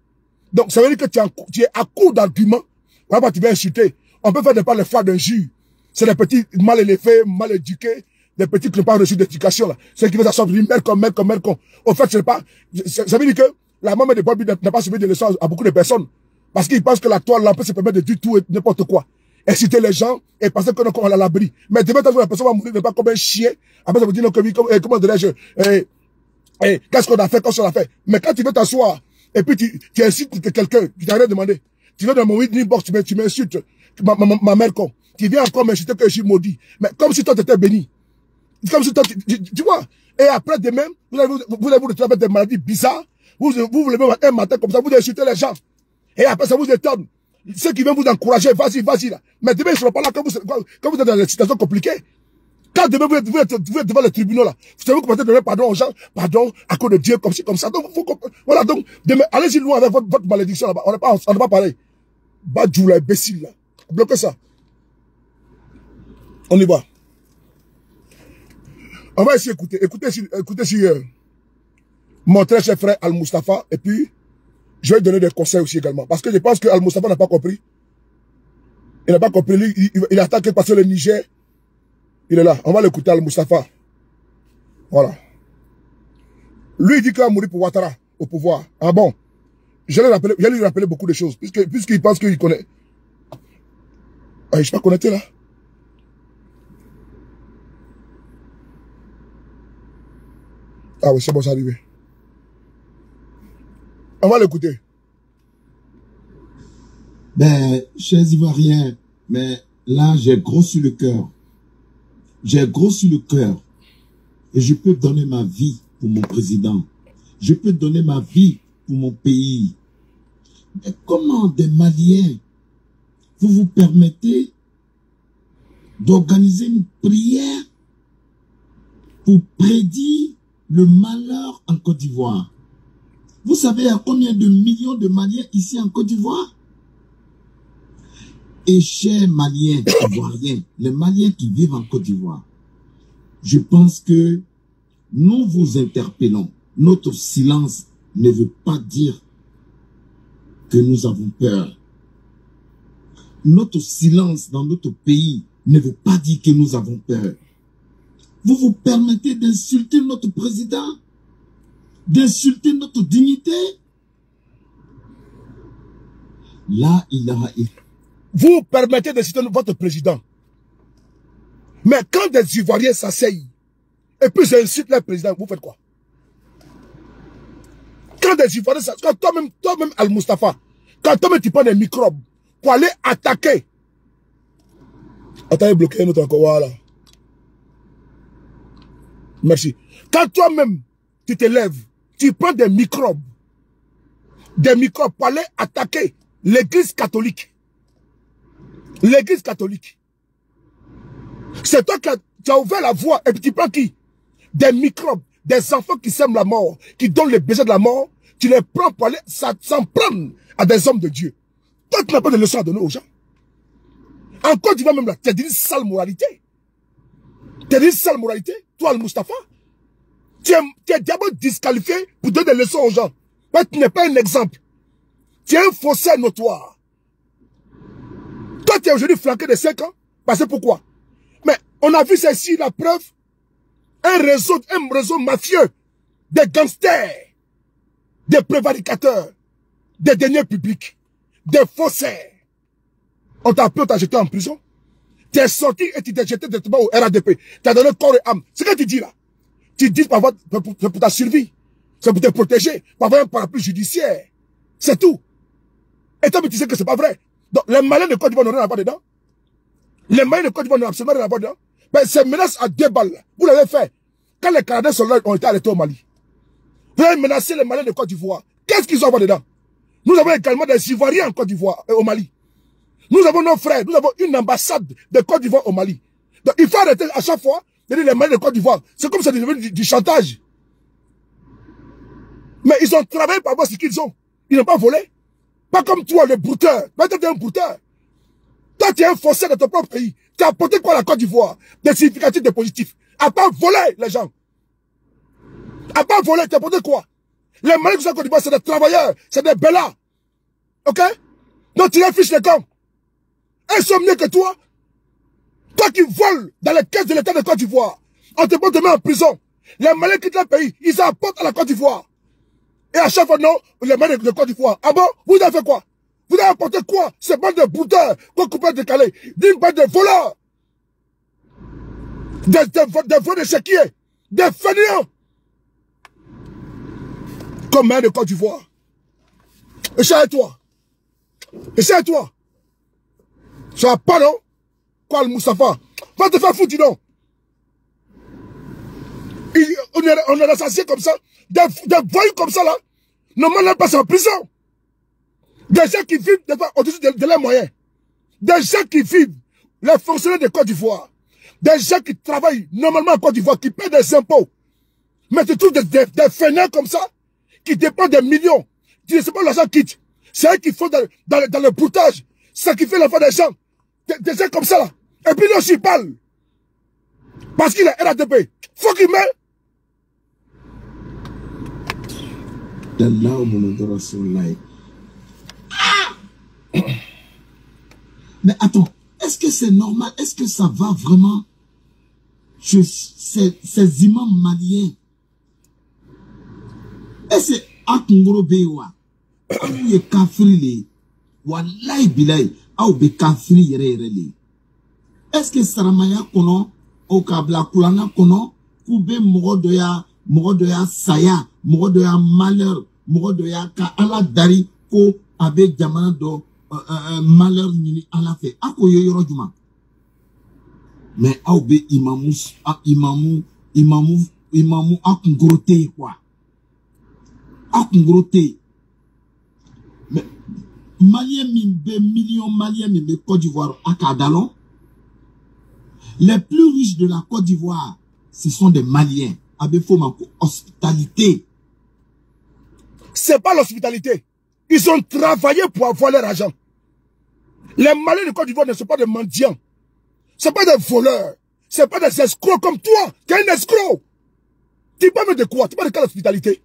Donc, ça veut dire que tu es à court d'arguments. Voilà, tu viens insulter. On peut faire des pas les fois d'injures. C'est des petits mal élevés, mal éduqués, des petits qui n'ont pas reçu d'éducation, là. Ceux qui veulent s'asseoir, Mercon. Au fait, c'est pas, ça veut dire que la maman de Bobby n'a pas suivi de leçons à beaucoup de personnes. Parce qu'ils pensent que la toile, là, peut se permettre de dire tout et n'importe quoi. Inciter les gens et penser qu'on est à l'abri. Mais demain, quand la personne va mourir, pas comme un chien. Après, ça vous dit, non, comment dirais-je, qu'est-ce qu'on a fait, qu'est-ce qu'on a fait. Mais quand tu veux t'asseoir, et puis tu incites quelqu'un, tu t'as rien demandé. Tu vas dans mon inbox, tu m'insultes, ma mère con. Tu viens encore m'insulter que je suis maudit. Mais comme si toi t'étais béni. Comme si toi, tu vois. Et après, demain, vous allez vous retrouver avec des maladies bizarres. Vous vous levez un matin comme ça, vous insultez les gens. Et après, ça vous étonne. Ceux qui viennent vous encourager, vas-y, là. Mais demain, ils ne seront pas là quand vous êtes dans des situations compliquées. Quand demain, vous êtes devant les tribunaux, là, vous savez que vous pouvez donner pardon aux gens, pardon, à cause de Dieu, comme ci, comme ça. Donc, voilà, donc, demain, allez-y loin avec votre malédiction là-bas. On n'est pas pareil. Badjou, là, imbécile, là. Bloquez ça. On y va. On va essayer écoutez sur mon très cher frère Al-Mustafa, et puis, je vais lui donner des conseils aussi également. Parce que je pense que Al-Mustafa n'a pas compris. Il n'a pas compris. Il attaque parce que le Niger, il est là. On va l'écouter, Al-Mustafa. Voilà. Lui, il dit qu'il va mourir pour Ouattara, au pouvoir. Ah bon? Je vais lui rappeler beaucoup de choses. Puisqu'il pense qu'il connaît. Ah, je ne suis pas connecté là. Ah oui, c'est bon, c'est arrivé. On va l'écouter. Ben, chers Ivoiriens, mais là, j'ai gros sur le cœur. J'ai gros sur le cœur. Et je peux donner ma vie pour mon président. Je peux donner ma vie pour mon pays. Mais comment des Maliens, vous vous permettez d'organiser une prière pour prédire le malheur en Côte d'Ivoire? Vous savez, il y a combien de millions de Maliens ici en Côte d'Ivoire? Et chers Maliens, Ivoiriens, les Maliens qui vivent en Côte d'Ivoire, je pense que nous vous interpellons. Notre silence ne veut pas dire que nous avons peur. Notre silence dans notre pays ne veut pas dire que nous avons peur. Vous vous permettez d'insulter notre président, d'insulter notre dignité. Là, il a... Vous permettez d'insulter votre président. Mais quand des Ivoiriens s'asseyent, et puis ils insultent leur président, vous faites quoi? Quand des Ivoiriens s'asseyent, quand toi-même Al-Mustafa, quand toi-même tu prends des microbes pour aller attaquer. Attendez, bloquez notre encore, voilà. Merci. Quand toi-même, tu te lèves, tu prends des microbes pour aller attaquer l'église catholique. L'église catholique. C'est toi qui as ouvert la voie et puis tu prends qui? Des microbes, des enfants qui sèment la mort, qui donnent les baisers de la mort, tu les prends pour aller s'en prendre à des hommes de Dieu. Toi, tu n'as pas de leçons à donner aux gens. Encore, tu vas même là, tu as dit une sale moralité. Tu as dit une sale moralité, toi, Al-Mustafa. Tu es d'abord disqualifié pour donner des leçons aux gens. Mais tu n'es pas un exemple. Tu es un faussaire notoire. Toi, tu es aujourd'hui flanqué de 5 ans. Parce que pourquoi? Mais on a vu ceci, la preuve. Un réseau mafieux, des gangsters, des prévaricateurs, des deniers publics, des faussaires. On t'a appelé, on t'a jeté en prison. Tu es sorti et tu t'es jeté directement au RADP. Tu as donné corps et âme. C'est ce que tu dis là. Tu dis pour ta survie. C'est pour te protéger. Pour avoir un parapluie judiciaire. C'est tout. Et toi, tu sais que c'est pas vrai. Donc, les Maliens de Côte d'Ivoire n'ont rien à voir dedans. Les Maliens de Côte d'Ivoire n'ont absolument rien à voir dedans. Mais ces menaces à 2 balles, vous l'avez fait. Quand les Canadiens soldats ont été arrêtés au Mali. Vous avez menacé les Maliens de Côte d'Ivoire. Qu'est-ce qu'ils ont à voir dedans? Nous avons également des Ivoiriens en Côte d'Ivoire, au Mali. Nous avons nos frères, nous avons une ambassade de Côte d'Ivoire au Mali. Donc il faut arrêter à chaque fois de dire les Maliens de Côte d'Ivoire. C'est comme ça devenu du chantage. Mais ils ont travaillé pour avoir ce qu'ils ont. Ils n'ont pas volé. Pas comme toi, le brouteur. Mais toi, tu es un brouteur. Toi, tu es un faussaire de ton propre pays. Tu as apporté quoi à la Côte d'Ivoire? Des significatifs, des positifs. À part voler les gens. À part voler, tu as apporté quoi? Les Maliens de la Côte d'Ivoire, c'est des travailleurs, c'est des bellas. Ok? Donc tu les fiches les camps. Ils sont mieux que toi. Toi qui voles dans les caisses de l'État de Côte d'Ivoire. On te peut te mettre en prison. Les Maliens quittent le pays, ils apportent à la Côte d'Ivoire. Et à chaque fois, non, les Maliens de Côte d'Ivoire. Ah bon? Vous avez fait quoi? Vous avez apporté quoi? Ces bandes de bouteurs qu'on coupait décalés. D'une bande de voleurs. Des voleurs de chéquiers. Des fainéants. Comme Maliens de Côte d'Ivoire. Essaye-toi. Essaye-toi. Ça va pas, non? Quoi, le Moustapha? Va te faire foutre, dis donc. On est assassiné comme ça. Des voyous comme ça, là. Normalement, on passe en prison. Des gens qui vivent au-dessus de leurs moyens. Des gens qui vivent, les fonctionnaires de Côte d'Ivoire. Des gens qui travaillent normalement en Côte d'Ivoire, qui paient des impôts. Mais tu trouves des fainéants comme ça, qui dépendent des millions. Tu ne sais pas où l'argent quitte. C'est eux qui font dans le broutage. C'est ça qui fait l'affaire des gens. Des gens comme ça, là. Et puis lui aussi, il parle. Parce qu'il est RADP. Faut qu'il meure. Mais attends, est-ce que c'est normal? Est-ce que ça va vraiment chez ces imams maliens? Est-ce que Akungoro Bewa, ou ye kafri le, wallahi bilay, ou be kafri yere le? Est-ce que Saramaya kono, ou kabla kulana kono, kube mogodoya saya, mogodoya malheur, mogodoya ka ala dari ko abe jamana do malheur nini ala fe. Ako yoro juma. Mais ou be imamu Akungoro te quoi. Akungorote. Mais Maliens millions Maliens de Côte d'Ivoire à Kadalon. Les plus riches de la Côte d'Ivoire, ce sont des Maliens. Avec hospitalité. C'est pas l'hospitalité. Ils ont travaillé pour avoir leur argent. Les Maliens de Côte d'Ivoire ne sont pas des mendiants. Ce ne sont pas des voleurs. Ce ne sont pas des escrocs comme toi. Tu es un escroc. Tu parles de quoi? Tu parles de quelle hospitalité?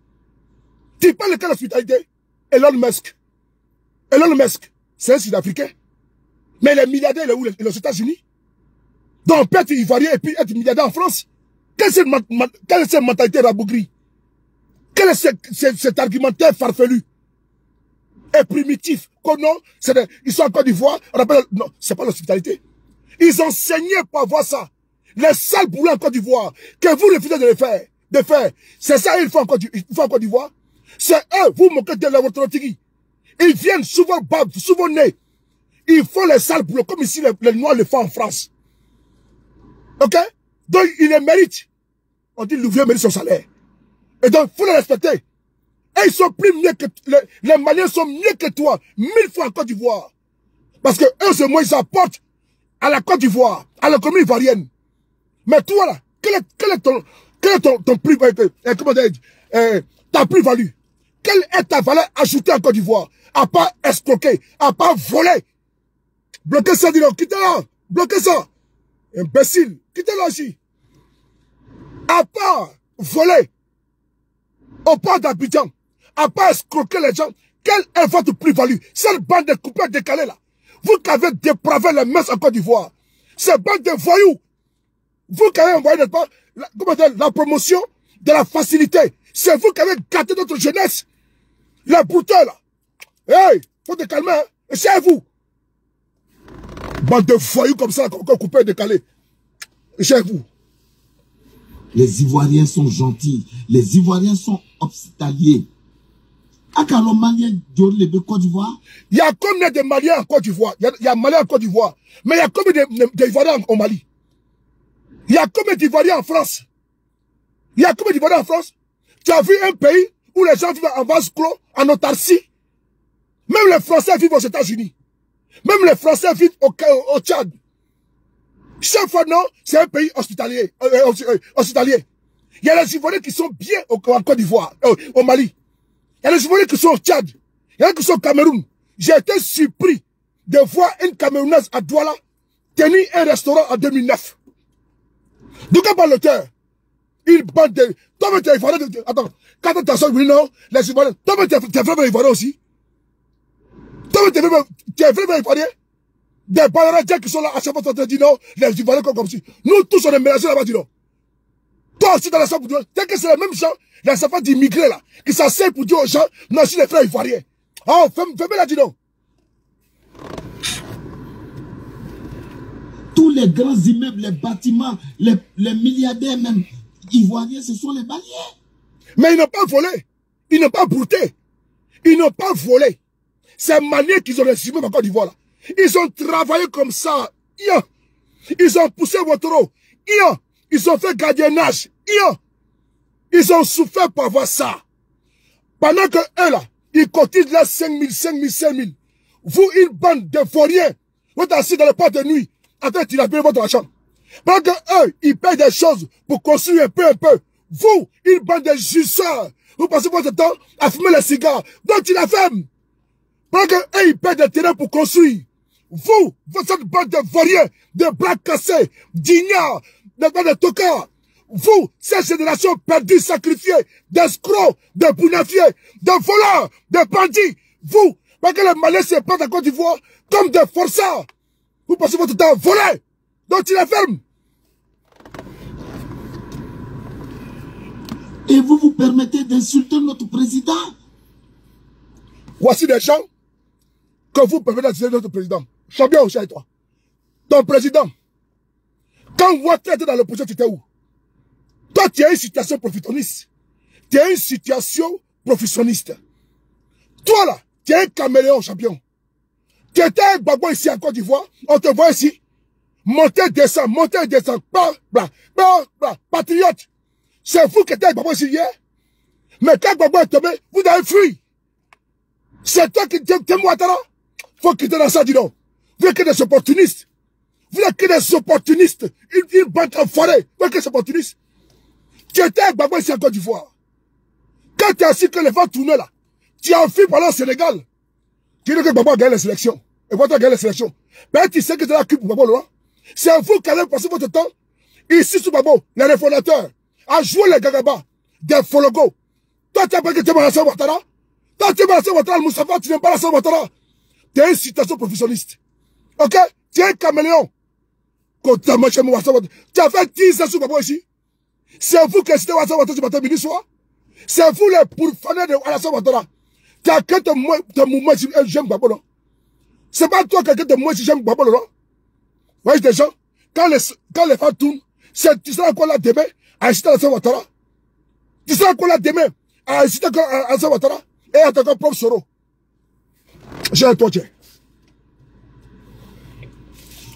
Tu parles de quelle hospitalité? Elon Musk. Elon Musk, c'est un Sud-Africain. Mais les milliardaires, il est où? Il est aux États-Unis. Donc on peut être ivoirien et puis être milliardaire en France. Quelle est cette mentalité rabougrie? Quel est cet argumentaire farfelu et primitif? Que non, ils sont en Côte d'Ivoire, on appelle, non, c'est pas l'hospitalité. Ils ont saigné pour avoir ça. Les sales boulets en Côte d'Ivoire, que vous refusez de faire. C'est ça qu'ils font en Côte d'Ivoire. C'est eux, vous moquez de la Ouattara-Tigui. Ils viennent souvent nez. Ils font les sales boulets, comme ici les Noirs le font en France. Ok? Donc, ils les méritent. On dit, l'ouvrier mérite son salaire. Et donc, il faut les respecter. Et ils sont plus mieux que... Les Maliens sont mieux que toi. 1000 fois en Côte d'Ivoire. Parce que eux, c'est moi, ils apportent à la Côte d'Ivoire, à la commune ivoirienne. Mais toi, là, quel est ton plus-value? Ta plus-value? Quelle est ta valeur ajoutée en Côte d'Ivoire? À part escroquer, à part voler. Bloquez ça, dis-le, quittez-la. Bloquez ça. Imbécile, quittez-la aussi. À part voler, au port d'Abidjan, à part escroquer les gens, quelle est votre plus-value? Cette bande de coupeurs décalés là, vous qui avez dépravé les mœurs en Côte d'Ivoire, cette bande de voyous, vous qui avez envoyé, n'est-ce pas, la promotion de la facilité, c'est vous qui avez gâté notre jeunesse, les bouteux là. Hey, faut te calmer, hein, et c'est vous. Bande de voyous comme ça, comme coupeurs décalés, et c'est vous. Les Ivoiriens sont gentils. Les Ivoiriens sont hospitaliers. Il y a combien de Maliens en Côte d'Ivoire? Il y a Maliens en Côte d'Ivoire. Mais il y a combien d'Ivoiriens au Mali? Il y a combien d'Ivoiriens en France? Il y a combien d'Ivoiriens en France? Tu as vu un pays où les gens vivent en vase clos, en autarcie? Même les Français vivent aux États-Unis. Même les Français vivent au Tchad. Chaque fois, non, c'est un pays hospitalier. Il y a les Ivoiriens qui sont bien en Côte d'Ivoire, au Mali. Il y a les Ivoiriens qui sont au Tchad. Il y en a qui sont au Cameroun. J'ai été surpris de voir une Camerounaise à Douala tenir un restaurant en 2009. De quoi parle l'auteur? Une bande de... Toi, tu es Ivoirien. Attends, quand tu as oui, non, les Ivoiriens. Toi, tu es vraiment Ivoirien aussi. Toi, tu es vraiment Ivoirien. Des Balérédiens qui sont là à chaque fois, tu dis non, les Ivoiriens comme si. Nous tous, on est mélangés là-bas, dis non. Toi aussi, dans la salle pour dire, dès que c'est les mêmes gens, les enfants d'immigrés là, qui s'asseyent pour dire aux gens, non, je suis les frères Ivoiriens. Oh, fais-moi là, dis non. Tous les grands immeubles, les bâtiments, les milliardaires même, Ivoiriens, ce sont les Maliens. Mais ils n'ont pas volé. Ils n'ont pas brouté. Ils n'ont pas volé. C'est Maliens qu'ils ont les immeubles en Côte d'Ivoire là. Ils ont travaillé comme ça. Ils ont poussé Ouattara. Ils ont fait gardiennage. Ils ont souffert pour avoir ça. Pendant que eux là, ils cotisent là 5 000. Vous, une bande de vauriens, vous êtes assis dans le port de nuit, en train de tirer votre argent. Pendant que eux, ils payent des choses pour construire un peu. Vous, une bande de jusseurs, vous passez votre temps à fumer les cigares. Donc il a fait. Pendant que eux, ils payent des terrains pour construire. Vous, cette bande de vauriens, de bras cassés, d'ignards, de tocards, vous, cette génération perdue, sacrifiée, d'escrocs, de bounafiers, de voleurs, de bandits, vous, parce que les Maliens se battent à Côte d'Ivoire comme des forçats, vous passez votre temps à voler, donc il est ferme. Et vous vous permettez d'insulter notre président? Voici des gens que vous permettez d'insulter notre président. Champion, cher toi. Ton président, quand Ouattara était dans l'opposition, tu étais où? Toi, tu as une situation professionniste. Tu as une situation professionniste. Toi, là, tu es un caméléon, champion. Tu étais un Gbagbo ici en Côte d'Ivoire. On te voit ici. Monter, descendre. Patriote. C'est vous qui étiez un Gbagbo ici hier. Mais quand Gbagbo est tombé, vous avez fui. C'est toi qui t'aimes Ouattara. Faut quitter dans ça, dis donc. Vous êtes que des opportunistes. Vous êtes que des opportunistes. Une bande enfoirée. Vous êtes que des opportunistes. Tu étais avec Gbagbo ici en Côte d'Ivoire. Quand tu as su que les vents tournaient là, tu as fui pendant le Sénégal. Tu dis que Gbagbo a gagné les élections. Et Ouattara a gagné les élections. Ben tu sais que tu as la cul pour Gbagbo, là. C'est vous qui avez passé votre temps, ici sous Gbagbo, les réformateurs, à jouer les gagabas, des fologos. Toi, tu as pas que tu es Alassane Ouattara. Toi, tu es Alassane Ouattara, le Moustapha, tu n'aimes pas Alassane Ouattara. Tu es une situation professionniste. Ok? Tu es un caméléon. Tu as fait 10 ans sous Gbagbo ici. C'est vous qui incitez Alassane Ouattara du matin, midi, soir. C'est vous les pourfaneurs de Alassane Ouattara. Quelqu'un te mouvement si j'aime Gbagbo, non? C'est pas toi quelqu'un te mouvement si j'aime Gbagbo, non? Vous voyez des gens, quand les femmes tournent, tu seras encore là demain à inciter Alassane Ouattara. Tu seras encore là demain à inciter Alassane Ouattara et à ton propre Soro. J'ai un toit, tiens.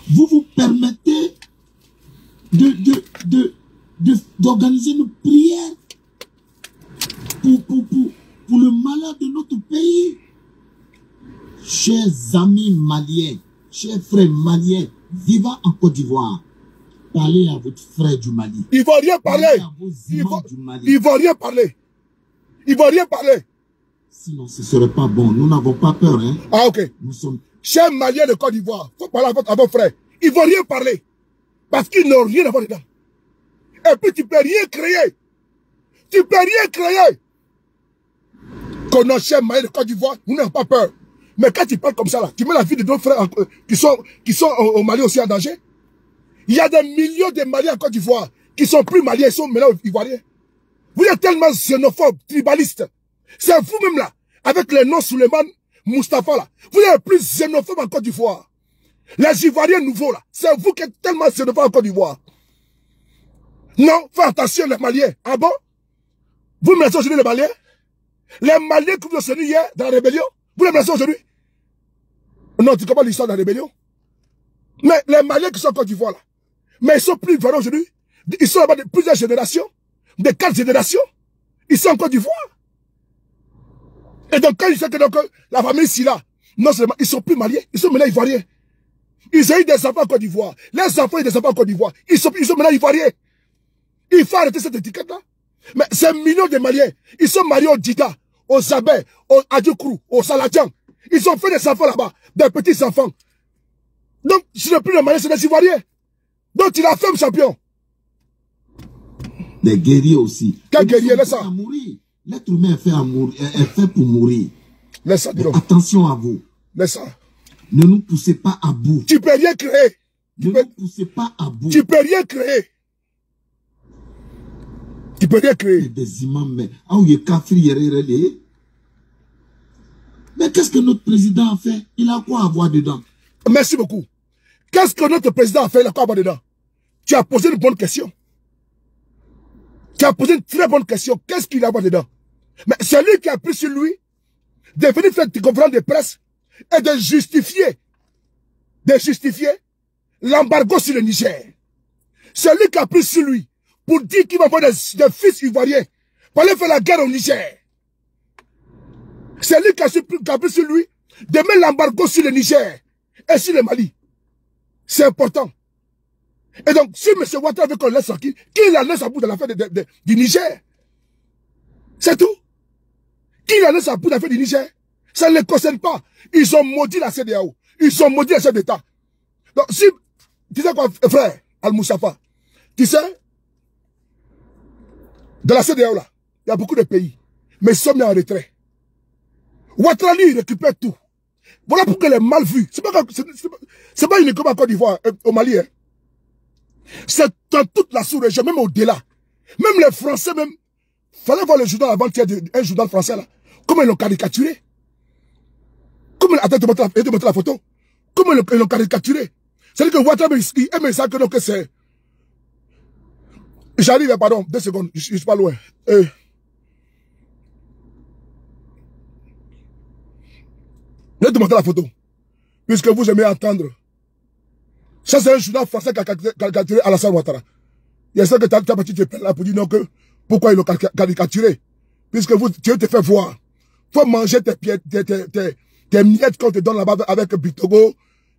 Vous vous permettez d'organiser une prière pour le malheur de notre pays. Chers amis maliens, chers frères maliens, vivant en Côte d'Ivoire, parlez à votre frère du Mali. Ils vont rien parler. Ils vont rien parler. Ils vont rien parler. Sinon, ce ne serait pas bon. Nous n'avons pas peur, hein. Ah, ok. Nous sommes... Chers Maliens de Côte d'Ivoire, il faut parler à vos frères. Ils ne vont rien parler. Parce qu'ils n'ont rien à voir dedans. Et puis tu ne peux rien créer. Tu ne peux rien créer. Quand nos chers Maliens de Côte d'Ivoire, nous n'avons pas peur. Mais quand tu parles comme ça, là, tu mets la vie de nos frères qui sont au Mali aussi en danger. Il y a des millions de Maliens en Côte d'Ivoire qui sont plus Maliens, ils sont maintenant Ivoiriens. Vous êtes tellement xénophobes, tribalistes. C'est vous-même là, avec le nom Souleymane Moustapha là. Vous êtes plus xénophobe en Côte d'Ivoire. Les Ivoiriens nouveaux là, c'est vous qui êtes tellement xénophobe en Côte d'Ivoire. Non, faites attention les Maliens. Ah bon? Vous menacez aujourd'hui les Maliens? Les Maliens que vous avez tenus hier dans la rébellion, vous les menacez aujourd'hui? Non, tu comprends l'histoire de la rébellion? Mais les Maliens qui sont en Côte d'Ivoire là, mais ils sont plus Ivoiriens aujourd'hui. Ils sont là-bas de plusieurs générations, de 4 générations. Ils sont en Côte d'Ivoire. Et donc, quand ils savent que donc, la famille ici là, non seulement, ils sont plus Maliens, ils sont maintenant Ivoiriens. Ils ont eu des enfants en Côte d'Ivoire. Les enfants ont eu des enfants en Côte d'Ivoire. Ils sont maintenant Ivoiriens. Il faut arrêter cette étiquette-là. Mais ces millions de Maliens, ils sont mariés au Dida, aux Zabé, au Adjoukrou, au Saladjan. Ils ont fait des enfants là-bas, des petits enfants. Donc, ce n'est plus les Maliens, c'est des Ivoiriens. Donc, tu la fermes, champion. Des guerriers aussi. Quel guerrier, laisse ça. L'être humain est fait pour mourir. Laisse ça, dis-donc. Attention à vous. Laisse ça. Ne nous poussez pas à bout. Tu peux rien créer. Ne nous poussez pas à bout. Tu peux rien créer. Tu peux rien créer. Des imams, mais mais qu'est-ce que notre président a fait? Il a quoi à voir dedans? Merci beaucoup. Qu'est-ce que notre président a fait? Il a quoi à voir dedans? Tu as posé une bonne question. Tu as posé une très bonne question. Qu'est-ce qu'il a à voir dedans? Mais c'est lui qui a pris sur lui de venir faire des conférences de presse et de justifier l'embargo sur le Niger. C'est lui qui a pris sur lui pour dire qu'il va avoir des fils ivoiriens pour aller faire la guerre au Niger. C'est lui qui a pris sur lui de mettre l'embargo sur le Niger et sur le Mali. C'est important. Et donc, si M. Ouattara veut qu'on laisse tranquille, qu'il la laisse à bout de l'affaire du Niger. C'est tout. Qu'il la laisse à bout de l'affaire du Niger. Ça ne les concerne pas. Ils ont maudit la CEDEAO. Ils ont maudit les chefs d'État. Donc, si, tu sais quoi, frère, Al-Moussafa, tu sais, dans la CEDEAO là, il y a beaucoup de pays, mais ils sont mis en retrait. Ouattara, lui, il récupère tout. Voilà pourquoi les mal vus. C'est pas uniquement en Côte d'Ivoire, au Mali, hein. C'est dans toute la sous-région, même au-delà. Même les Français, même. Fallait voir le journal avant-hier, un journal français, là. Comment ils l'ont caricaturé. Attends, tu montres la photo. Comment ils l'ont caricaturé. C'est-à-dire que Ouattara, il aime ça que c'est. J'arrive, pardon, 2 secondes, je suis pas loin. Je vais te montrer la photo. Puisque vous aimez entendre. Ça, c'est un journal français qui a caricaturé Alassane Ouattara. Il y a ça que tu as parti te plaindre là pour dire non que pourquoi ils l'ont caricaturé. Puisque tu te fait voir. Faut manger tes miettes qu'on te donne là-bas avec Bitogo,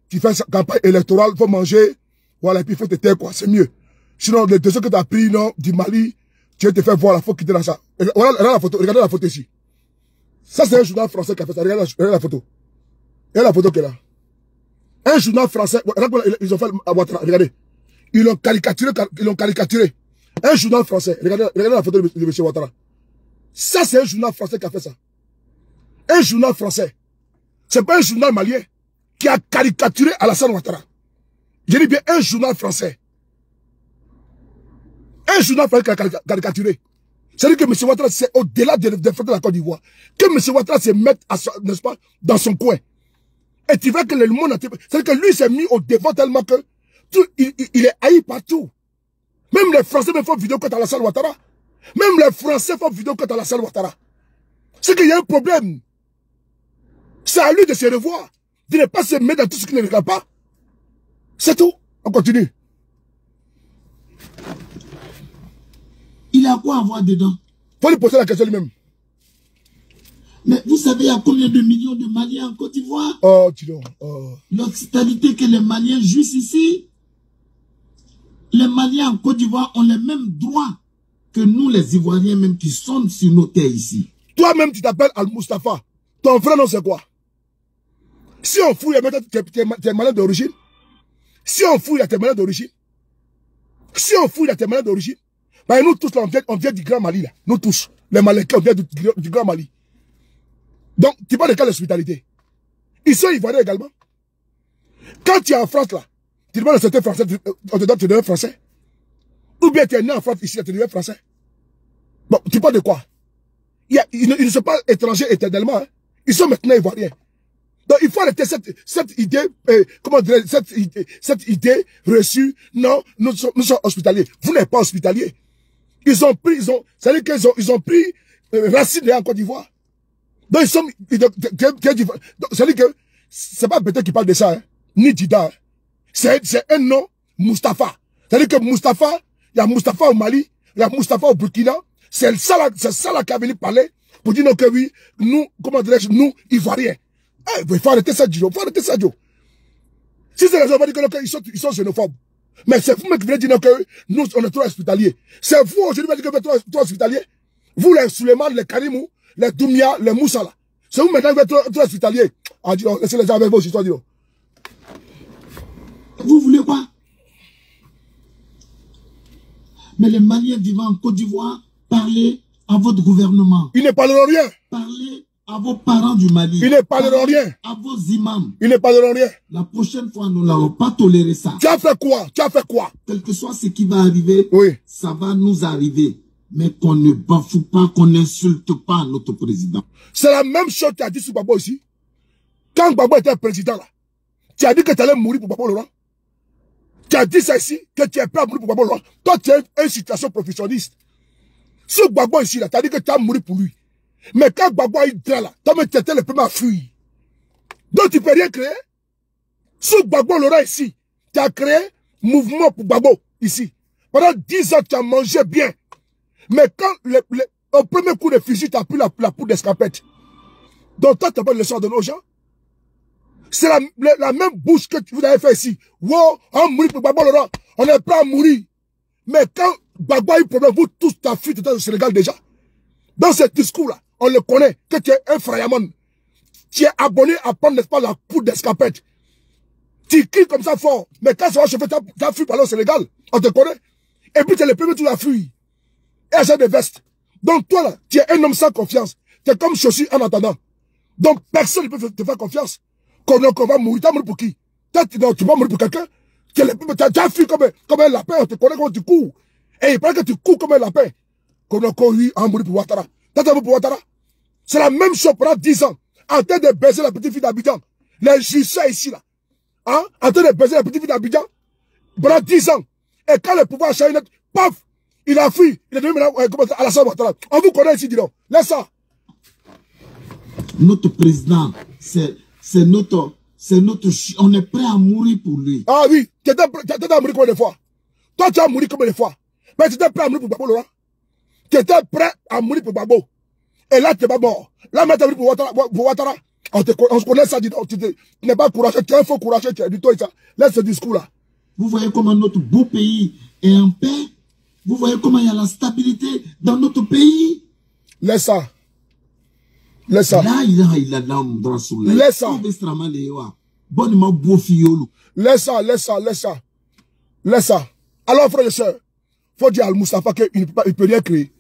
qui fait sa campagne électorale, faut manger. Voilà, et puis il faut te taire, quoi. C'est mieux. Sinon, les 2 que tu as pris, non, du Mali, tu te fait voir, là, faut quitter là, ça. Voilà la photo, regardez la photo ici. Ça, c'est un journal français qui a fait ça. Regardez la photo. Regardez la photo qui est là. Un journal français, ils ont fait à Ouattara, regardez. Ils l'ont caricaturé. Un journal français, regardez la photo de M. Ouattara. Ça, c'est un journal français qui a fait ça. Un journal français. C'est pas un journal malien qui a caricaturé Alassane Ouattara. Je dis bien un journal français. Un journal fallait caricaturer. C'est-à-dire que M. Ouattara, c'est au-delà des faits de la Côte d'Ivoire. Que M. Ouattara se mette, n'est-ce pas, dans son coin. Et tu vois que le monde a... C'est-à-dire que lui s'est mis au devant tellement que il est haï partout. Même les Français me font vidéo contre Alassane Ouattara. Même les Français font vidéo contre Alassane Ouattara. C'est qu'il y a un problème. C'est à lui de se revoir. De ne pas se mettre dans tout ce qui ne regarde pas. C'est tout. On continue. Il a quoi à voir dedans? Faut lui poser la question lui-même. Mais vous savez, il y a combien de millions de Maliens en Côte d'Ivoire? Oh, dis donc. Oh. L'hospitalité que les Maliens jouissent ici. Les Maliens en Côte d'Ivoire ont les mêmes droits que nous, les Ivoiriens, même qui sont sur nos terres ici. Toi-même, tu t'appelles Al-Mustafa. Ton frère, non, c'est quoi? Si on fouille, tes malins d'origine. Si on fouille à tes malins d'origine. Si on fouille à tes malins d'origine. Ben nous tous, là, on vient du Grand Mali, là. Nous tous. Les Malékais, on vient du Grand Mali. Donc, tu parles de quelle hospitalité? Ils sont Ivoiriens également. Quand tu es en France, là, tu demandes à certains Français, on te donne, tu deviens français. Ou bien tu es né en France, ici, tu deviens français. Bon, tu parles de quoi? Ils ne sont pas étrangers éternellement. Hein. Ils sont maintenant Ivoiriens. Donc, il faut arrêter cette idée, comment dire, cette idée reçue. Non, nous sommes hospitaliers. Vous n'êtes pas hospitaliers. C'est-à-dire qu'ils ont pris racine en Côte d'Ivoire. Donc, ils sont, c'est-à-dire que, c'est pas Bété qui parle de ça, hein, ni Dida. Hein. C'est un nom, Mustafa. C'est-à-dire que Mustafa, il y a Mustafa au Mali, il y a Mustafa au Burkina. C'est ça là qui a venu parler pour dire que oui, nous, comment dirais-je, nous, Ivoiriens. Il faut arrêter ça, Joe. Il faut arrêter ça, Joe. Si c'est les gens qui va dire qu'ils sont xénophobes. Mais c'est vous qui venez dire que nous, on est trop hospitaliers. C'est vous aujourd'hui qui venez dire que vous êtes trop hospitaliers. Vous, les Suleiman, les Karimou, les Doumia, les Moussala. C'est vous maintenant qui êtes trop hospitaliers. Ah, dis donc, laissez les gens avec vos histoires, dis donc. Vous voulez quoi? Mais les Maliens vivant en Côte d'Ivoire, parlez à votre gouvernement. Ils ne parleront rien. Parlez à vos parents du Mali. Ils ne parleront rien. À vos imams. Ils ne parleront rien. La prochaine fois, nous n'allons pas tolérer ça. Tu as fait quoi? Tu as fait quoi? Quel que soit ce qui va arriver, oui, ça va nous arriver. Mais qu'on ne bafoue pas, qu'on n'insulte pas notre président. C'est la même chose que tu as dit sur Gbagbo ici. Quand Gbagbo était président, là, tu as dit que tu allais mourir pour Gbagbo Laurent. Tu as dit ça ici, que tu es prêt à mourir pour Gbagbo Laurent. Toi, tu es une situation professionniste. Sur Gbagbo ici, là, tu as dit que tu as mourir pour lui. Mais quand Gbagbo a eu droit là, toi, tu étais le premier à fuir. Donc, tu ne peux rien créer. Sur Gbagbo Laurent ici, tu as créé mouvement pour Gbagbo ici. Pendant 10 ans, tu as mangé bien. Mais quand au premier coup de fusil, tu as pris la poudre d'escapette. Donc, toi, tu n'as pas de leçon à donner aux gens. C'est la même bouche que vous avez fait ici. Wow, on mourit pour Gbagbo Laurent. On est prêt à mourir. Mais quand Gbagbo a eu problème, vous tous, tu as fui, tu étais au Sénégal déjà. Dans ce discours-là, on le connaît, que tu es un frayamon. Tu es abonné à prendre, n'est-ce pas, la poudre d'escapette. Tu cries comme ça fort. Mais quand ça va chauffer, tu as fui par au Sénégal. On te connaît. Et puis, tu es le premier tout à fuir. Et achète des vestes. Donc, toi, là, tu es un homme sans confiance. Tu es comme chaussure en attendant. Donc, personne ne peut te faire confiance. Qu'on va mourir. Tu vas mourir pour qui? Tu vas mourir pour quelqu'un? Tu as fui comme un lapin. On te connaît comment tu cours. Et il paraît que tu cours comme un lapin. Qu'on a mourir pour Ouattara. Tu as mourir pour Ouattara. C'est la même chose pendant 10 ans. En train de baiser la petite fille d'Abidjan. Les juges ici, là. Hein? En train de baiser la petite fille d'Abidjan. Pendant 10 ans. Et quand le pouvoir a changé, paf! Il a fui. Il est devenu maintenant Alassane Ouattara. On vous connaît ici, dis donc. Laisse ça. Notre président, c'est notre, on est prêt à mourir pour lui. Ah oui, tu étais prêt à mourir combien de fois? Toi, tu as mouru combien de fois? Mais tu étais prêt à mourir pour Gbagbo Laurent. Tu étais prêt à mourir pour Gbagbo. Et là, tu n'es pas mort. Là, maintenant, tu as mouru pour Ouattara. On se connaît ça, dis donc. Tu n'es pas courageux, tu es un faux courageux, tu es du tout et ça. Laisse ce discours-là. Vous voyez comment notre beau pays est en paix? Vous voyez comment il y a la stabilité dans notre pays? Laisse ça. Laisse ça. Laisse ça. Laisse ça, laisse ça, laisse ça. Laisse ça. Alors, frères et sœurs, faut dire à Al-Mustafa qu'il ne peut rien créer.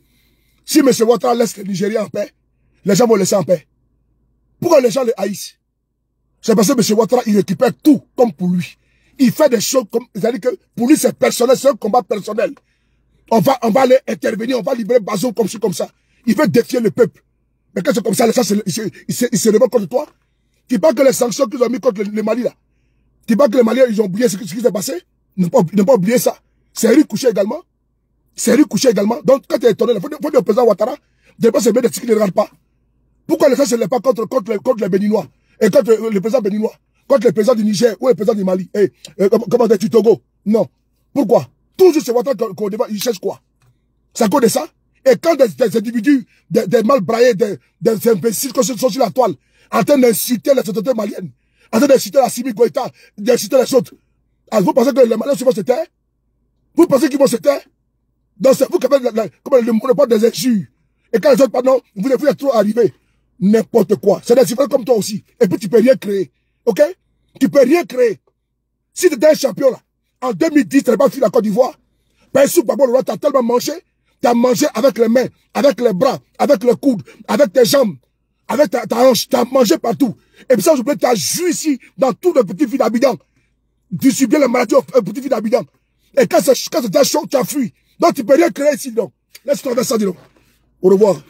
Si M. Ouattara laisse les Nigériens en paix, les gens vont le laisser en paix. Pourquoi les gens le haïssent? C'est parce que M. Ouattara, il récupère tout comme pour lui. Il fait des choses comme, c'est-à-dire que pour lui, c'est personnel, c'est un combat personnel. On va aller intervenir, on va libérer Bazoum comme ci, comme ça. Il veut défier le peuple. Mais quand c'est comme ça, les gens ils se révoltent contre toi. Tu penses que les sanctions qu'ils ont mis contre le Mali, là, tu penses que les Maliens, ils ont oublié ce qui s'est passé? Ils n'ont pas oublié ça. C'est Rick couché également. C'est Rick couché également. Donc, quand tu es étonné, il faut dire au président Ouattara, de ne pas se mettre de ce qu'il ne regarde pas. Pourquoi les gens ne se lèvent pas contre les Béninois? Et contre le président béninois? Contre le président du Niger ou le président du Mali? Comment dire, du Togo? Non. Pourquoi? Toujours c'est Ouattara qu'on débat, ils cherchent quoi? C'est à cause de ça? Et quand des individus, des mal braillés, des imbéciles qui sont sur la toile, en train d'insulter les autorités maliennes, en train d'insulter la Simi Goïta, d'insulter les autres, alors vous pensez que les Maliens vont se taire? Vous pensez qu'ils vont se taire? Donc c'est vous qui avez le monopole des injures. Et quand les autres, pardon, vous êtes trop arrivés. N'importe quoi. C'est des citoyens comme toi aussi. Et puis tu peux rien créer. Ok? Tu peux rien créer. Si tu étais un champion là, en 2010, tu n'avais pas fui la Côte d'Ivoire, Pessou Babo Lora, tu as tellement mangé, tu as mangé avec les mains, avec les bras, avec le coude, avec tes jambes, avec ta hanche, tu as mangé partout. Et puis ça, je peux tu as joué ici, dans tout le petit ville d'Abidjan. Tu subis les maladies au petit ville d'Abidjan. Et quand c'était chaud, tu as fui. Donc tu peux rien créer ici, donc. Laisse-toi faire ça, dis donc. Au revoir.